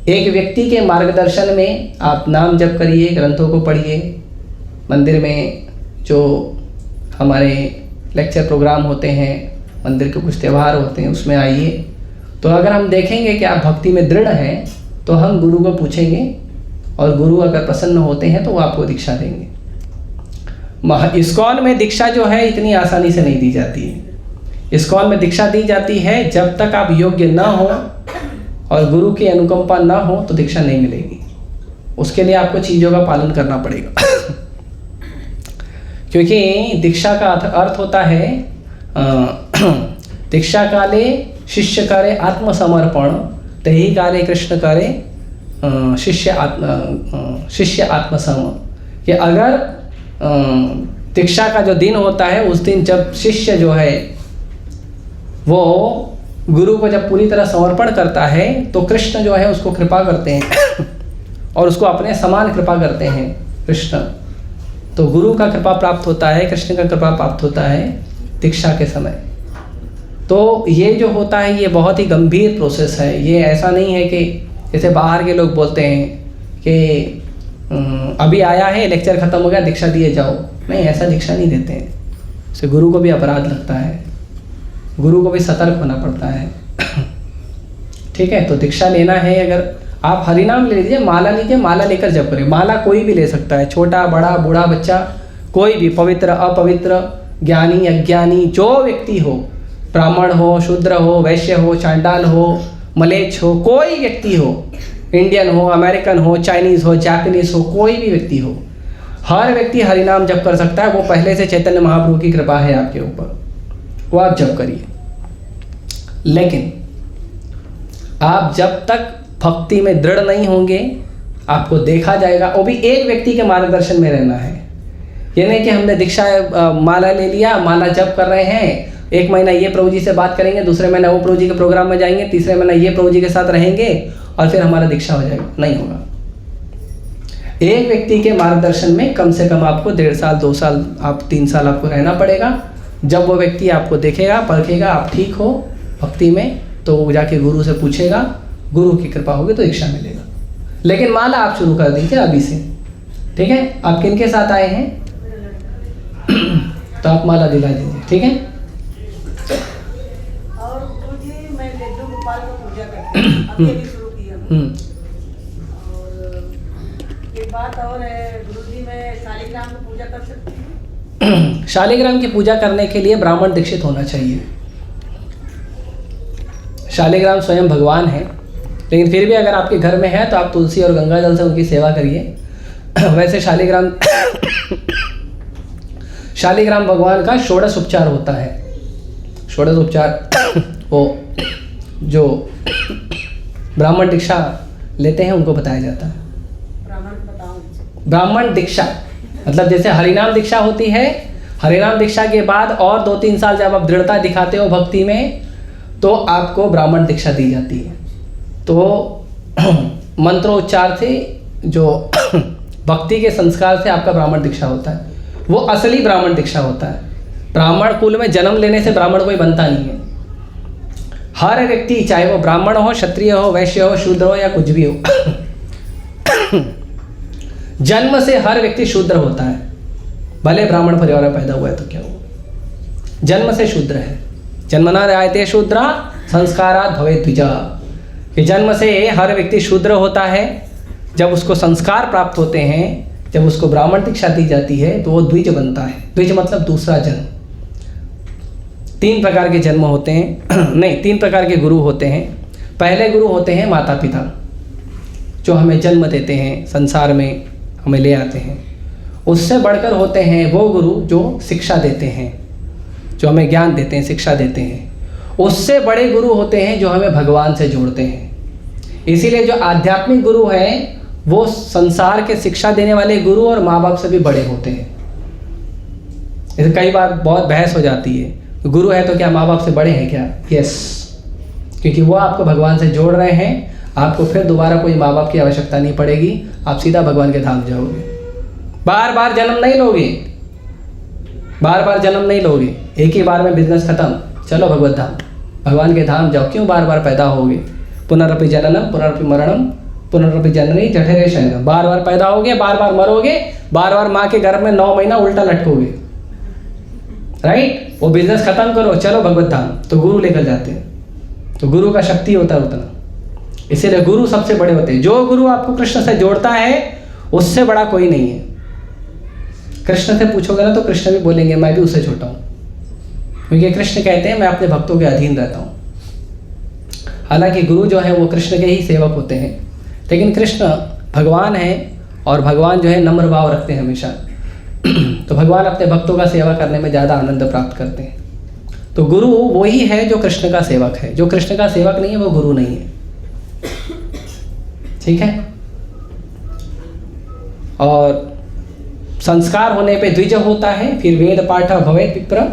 एक व्यक्ति के मार्गदर्शन में आप नाम जप करिए, ग्रंथों को पढ़िए। मंदिर में जो हमारे लेक्चर प्रोग्राम होते हैं, मंदिर के कुछ त्यौहार होते हैं, उसमें आइए। तो अगर हम देखेंगे कि आप भक्ति में दृढ़ हैं तो हम गुरु को पूछेंगे, और गुरु अगर प्रसन्न होते हैं तो वो आपको दीक्षा देंगे। इस्कॉन में दीक्षा जो है इतनी आसानी से नहीं दी जाती है। इस्कॉन में दीक्षा दी जाती है जब तक आप योग्य ना हो और गुरु की अनुकंपा ना हो तो दीक्षा नहीं मिलेगी। उसके लिए आपको चीज़ों का पालन करना पड़ेगा। क्योंकि दीक्षा का अर्थ होता है दीक्षा काले शिष्य करे आत्मसमर्पण, तही काले कृष्ण करे शिष्य आत्मसम। कि अगर दीक्षा का जो दिन होता है, उस दिन जब शिष्य जो है वो गुरु को जब पूरी तरह समर्पण करता है तो कृष्ण जो है उसको कृपा करते हैं और उसको अपने समान कृपा करते हैं कृष्ण। तो गुरु का कृपा प्राप्त होता है, कृष्ण का कृपा प्राप्त होता है दीक्षा के समय। तो ये जो होता है ये बहुत ही गंभीर प्रोसेस है। ये ऐसा नहीं है कि जैसे बाहर के लोग बोलते हैं कि अभी आया है, लेक्चर ख़त्म हो गया, दीक्षा दिए जाओ। नहीं, ऐसा दीक्षा नहीं देते हैं। इससे गुरु को भी अपराध लगता है, गुरु को भी सतर्क होना पड़ता है। ठीक है, तो दीक्षा लेना है, अगर आप हरिनाम ले लीजिए, माला लीजिए, माला लेकर जप करें। माला कोई भी ले सकता है, छोटा बड़ा बूढ़ा बच्चा, कोई भी, पवित्र अपवित्र, ज्ञानी अज्ञानी, जो व्यक्ति हो, ब्राह्मण हो, शूद्र हो, वैश्य हो, चांडाल हो, मलेच्छ हो, कोई व्यक्ति हो, इंडियन हो, अमेरिकन हो, चाइनीज़ हो, जापानीज़ हो, कोई भी व्यक्ति हो, हर व्यक्ति हरिनाम जप कर सकता है। वो पहले से चैतन्य महाप्रभु की कृपा है आपके ऊपर, वो आप जप करिए। लेकिन आप जब तक भक्ति में दृढ़ नहीं होंगे, आपको देखा जाएगा। वो भी एक व्यक्ति के मार्गदर्शन में रहना है। ये नहीं कि हमने दीक्षा माला ले लिया, माला जप कर रहे हैं, 1 महीना ये प्रभु जी से बात करेंगे, दूसरे महीना वो प्रभु जी के प्रोग्राम में जाएंगे, तीसरे महीना ये प्रभु जी के साथ रहेंगे और फिर हमारा दीक्षा हो जाएगा। नहीं होगा। एक व्यक्ति के मार्गदर्शन में कम से कम आपको 1.5 साल 2 साल, आप 3 साल आपको रहना पड़ेगा। जब वो व्यक्ति आपको देखेगा, परखेगा, आप ठीक हो भक्ति में, तो वो जाके गुरु से पूछेगा, गुरु की कृपा होगी तो दीक्षा मिलेगा। लेकिन माला आप शुरू कर दीजिए अभी से। ठीक है, आप किन के साथ आए हैं? तो आप माला दिला दीजिए। ठीक है। और गुरुजी, मैं लड्डू गोपाल को पूजा करती हूँ, अभी शुरू किया। और एक बात और है गुरुजी, मैं शालिग्राम को पूजा कर सकती हूँ? शालिग्राम की पूजा करने के लिए ब्राह्मण दीक्षित होना चाहिए। शालिग्राम स्वयं भगवान है, लेकिन फिर भी अगर आपके घर में है तो आप तुलसी और गंगा जल से उनकी सेवा करिए। वैसे शालिग्राम भगवान का षोडश उपचार होता है। षोडश उपचार वो जो ब्राह्मण दीक्षा लेते हैं उनको बताया जाता है। ब्राह्मण दीक्षा मतलब जैसे हरिनाम दीक्षा होती है, हरिनाम दीक्षा के बाद और 2-3 साल जब आप दृढ़ता दिखाते हो भक्ति में, तो आपको ब्राह्मण दीक्षा दी जाती है। तो मंत्रोच्चार से, जो भक्ति के संस्कार से आपका ब्राह्मण दीक्षा होता है, वो असली ब्राह्मण दीक्षा होता है। ब्राह्मण कुल में जन्म लेने से ब्राह्मण कोई बनता नहीं है। हर व्यक्ति, चाहे वो ब्राह्मण हो, क्षत्रिय हो, वैश्य हो, शूद्र हो या कुछ भी हो, जन्म से हर व्यक्ति शूद्र होता है। भले ब्राह्मण परिवार में पैदा हुआ है तो क्या हुआ, जन्म से शूद्र है। जन्मना जायते शूद्रा संस्कारात् भवेत् द्विजा, कि जन्म से हर व्यक्ति शूद्र होता है। जब उसको संस्कार प्राप्त होते हैं, जब उसको ब्राह्मण दीक्षा दी जाती है, तो वो द्विज बनता है। द्विज मतलब दूसरा जन्म। 3 प्रकार के जन्म होते हैं, नहीं 3 प्रकार के गुरु होते हैं। पहले गुरु होते हैं माता पिता, जो हमें जन्म देते हैं, संसार में हमें ले आते हैं। उससे बढ़कर होते हैं वो गुरु जो शिक्षा देते हैं, जो हमें ज्ञान देते हैं, शिक्षा देते हैं। उससे बड़े गुरु होते हैं जो हमें भगवान से जोड़ते हैं। इसीलिए जो आध्यात्मिक गुरु हैं वो संसार के शिक्षा देने वाले गुरु और माँ बाप से भी बड़े होते हैं। इसे कई बार बहुत बहस हो जाती है, गुरु है तो क्या माँ बाप से बड़े हैं क्या? यस, क्योंकि वो आपको भगवान से जोड़ रहे हैं। आपको फिर दोबारा कोई माँ बाप की आवश्यकता नहीं पड़ेगी, आप सीधा भगवान के धाम जाओगे। बार बार जन्म नहीं लोगे, बार बार जन्म नहीं लोगे, एक ही बार में बिजनेस खत्म, चलो भगवत धाम, भगवान के धाम जाओ। क्यों बार बार पैदा होगे? पुनरपि जननम पुनरपि मरणम पुनरपि जननी जठरे शयनम, बार बार पैदा होगे, बार बार मरोगे, बार बार माँ के गर्भ में 9 महीना उल्टा लटकोगे, राइट? वो बिजनेस खत्म करो, चलो भगवत धाम। तो गुरु लेकर जाते हैं। तो गुरु का शक्ति होता है उतना, इसीलिए गुरु सबसे बड़े होते हैं। जो गुरु आपको कृष्ण से जोड़ता है उससे बड़ा कोई नहीं है। कृष्ण से पूछोगे ना तो कृष्ण भी बोलेंगे मैं भी उससे छोटा हूँ, क्योंकि कृष्ण कहते हैं मैं अपने भक्तों के अधीन रहता हूँ। हालांकि गुरु जो है वो कृष्ण के ही सेवक होते हैं, लेकिन कृष्ण भगवान है और भगवान जो है नम्र भाव रखते हैं हमेशा। तो भगवान अपने भक्तों का सेवा करने में ज़्यादा आनंद प्राप्त करते हैं। तो गुरु वही है जो कृष्ण का सेवक है। जो कृष्ण का सेवक नहीं है वो गुरु नहीं है, ठीक है? और संस्कार होने पे द्विज होता है। फिर वेद पाठ भवेत् विप्र,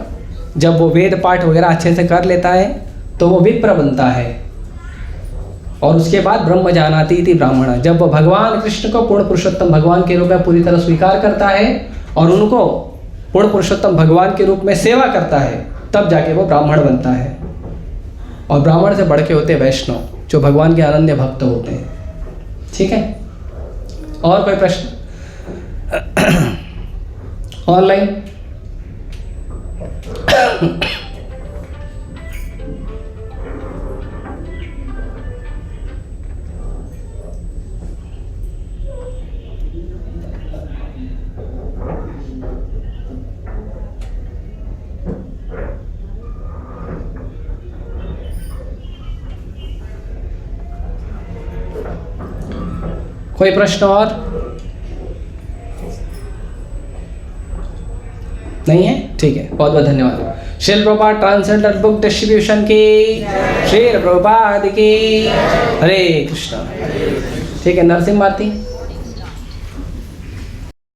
जब वो वेद पाठ वगैरह अच्छे से कर लेता है तो वो विप्र बनता है। और उसके बाद ब्रह्म जानाति इति ब्राह्मण, जब वो भगवान कृष्ण को पूर्ण पुरुषोत्तम भगवान के रूप में पूरी तरह स्वीकार करता है और उनको पूर्ण पुरुषोत्तम भगवान के रूप में सेवा करता है, तब जाके वो ब्राह्मण बनता है। और ब्राह्मण से बढ़ के होते हैं वैष्णव, जो भगवान के अनन्य भक्त होते हैं, ठीक है? और कोई प्रश्न ऑनलाइन? कोई प्रश्न और नहीं है? ठीक है, बहुत बहुत धन्यवाद। Srila Prabhupada translator book distribution की, श्रील प्रभुपाद की, हरे कृष्णा। ठीक है, नरसिंह भारती।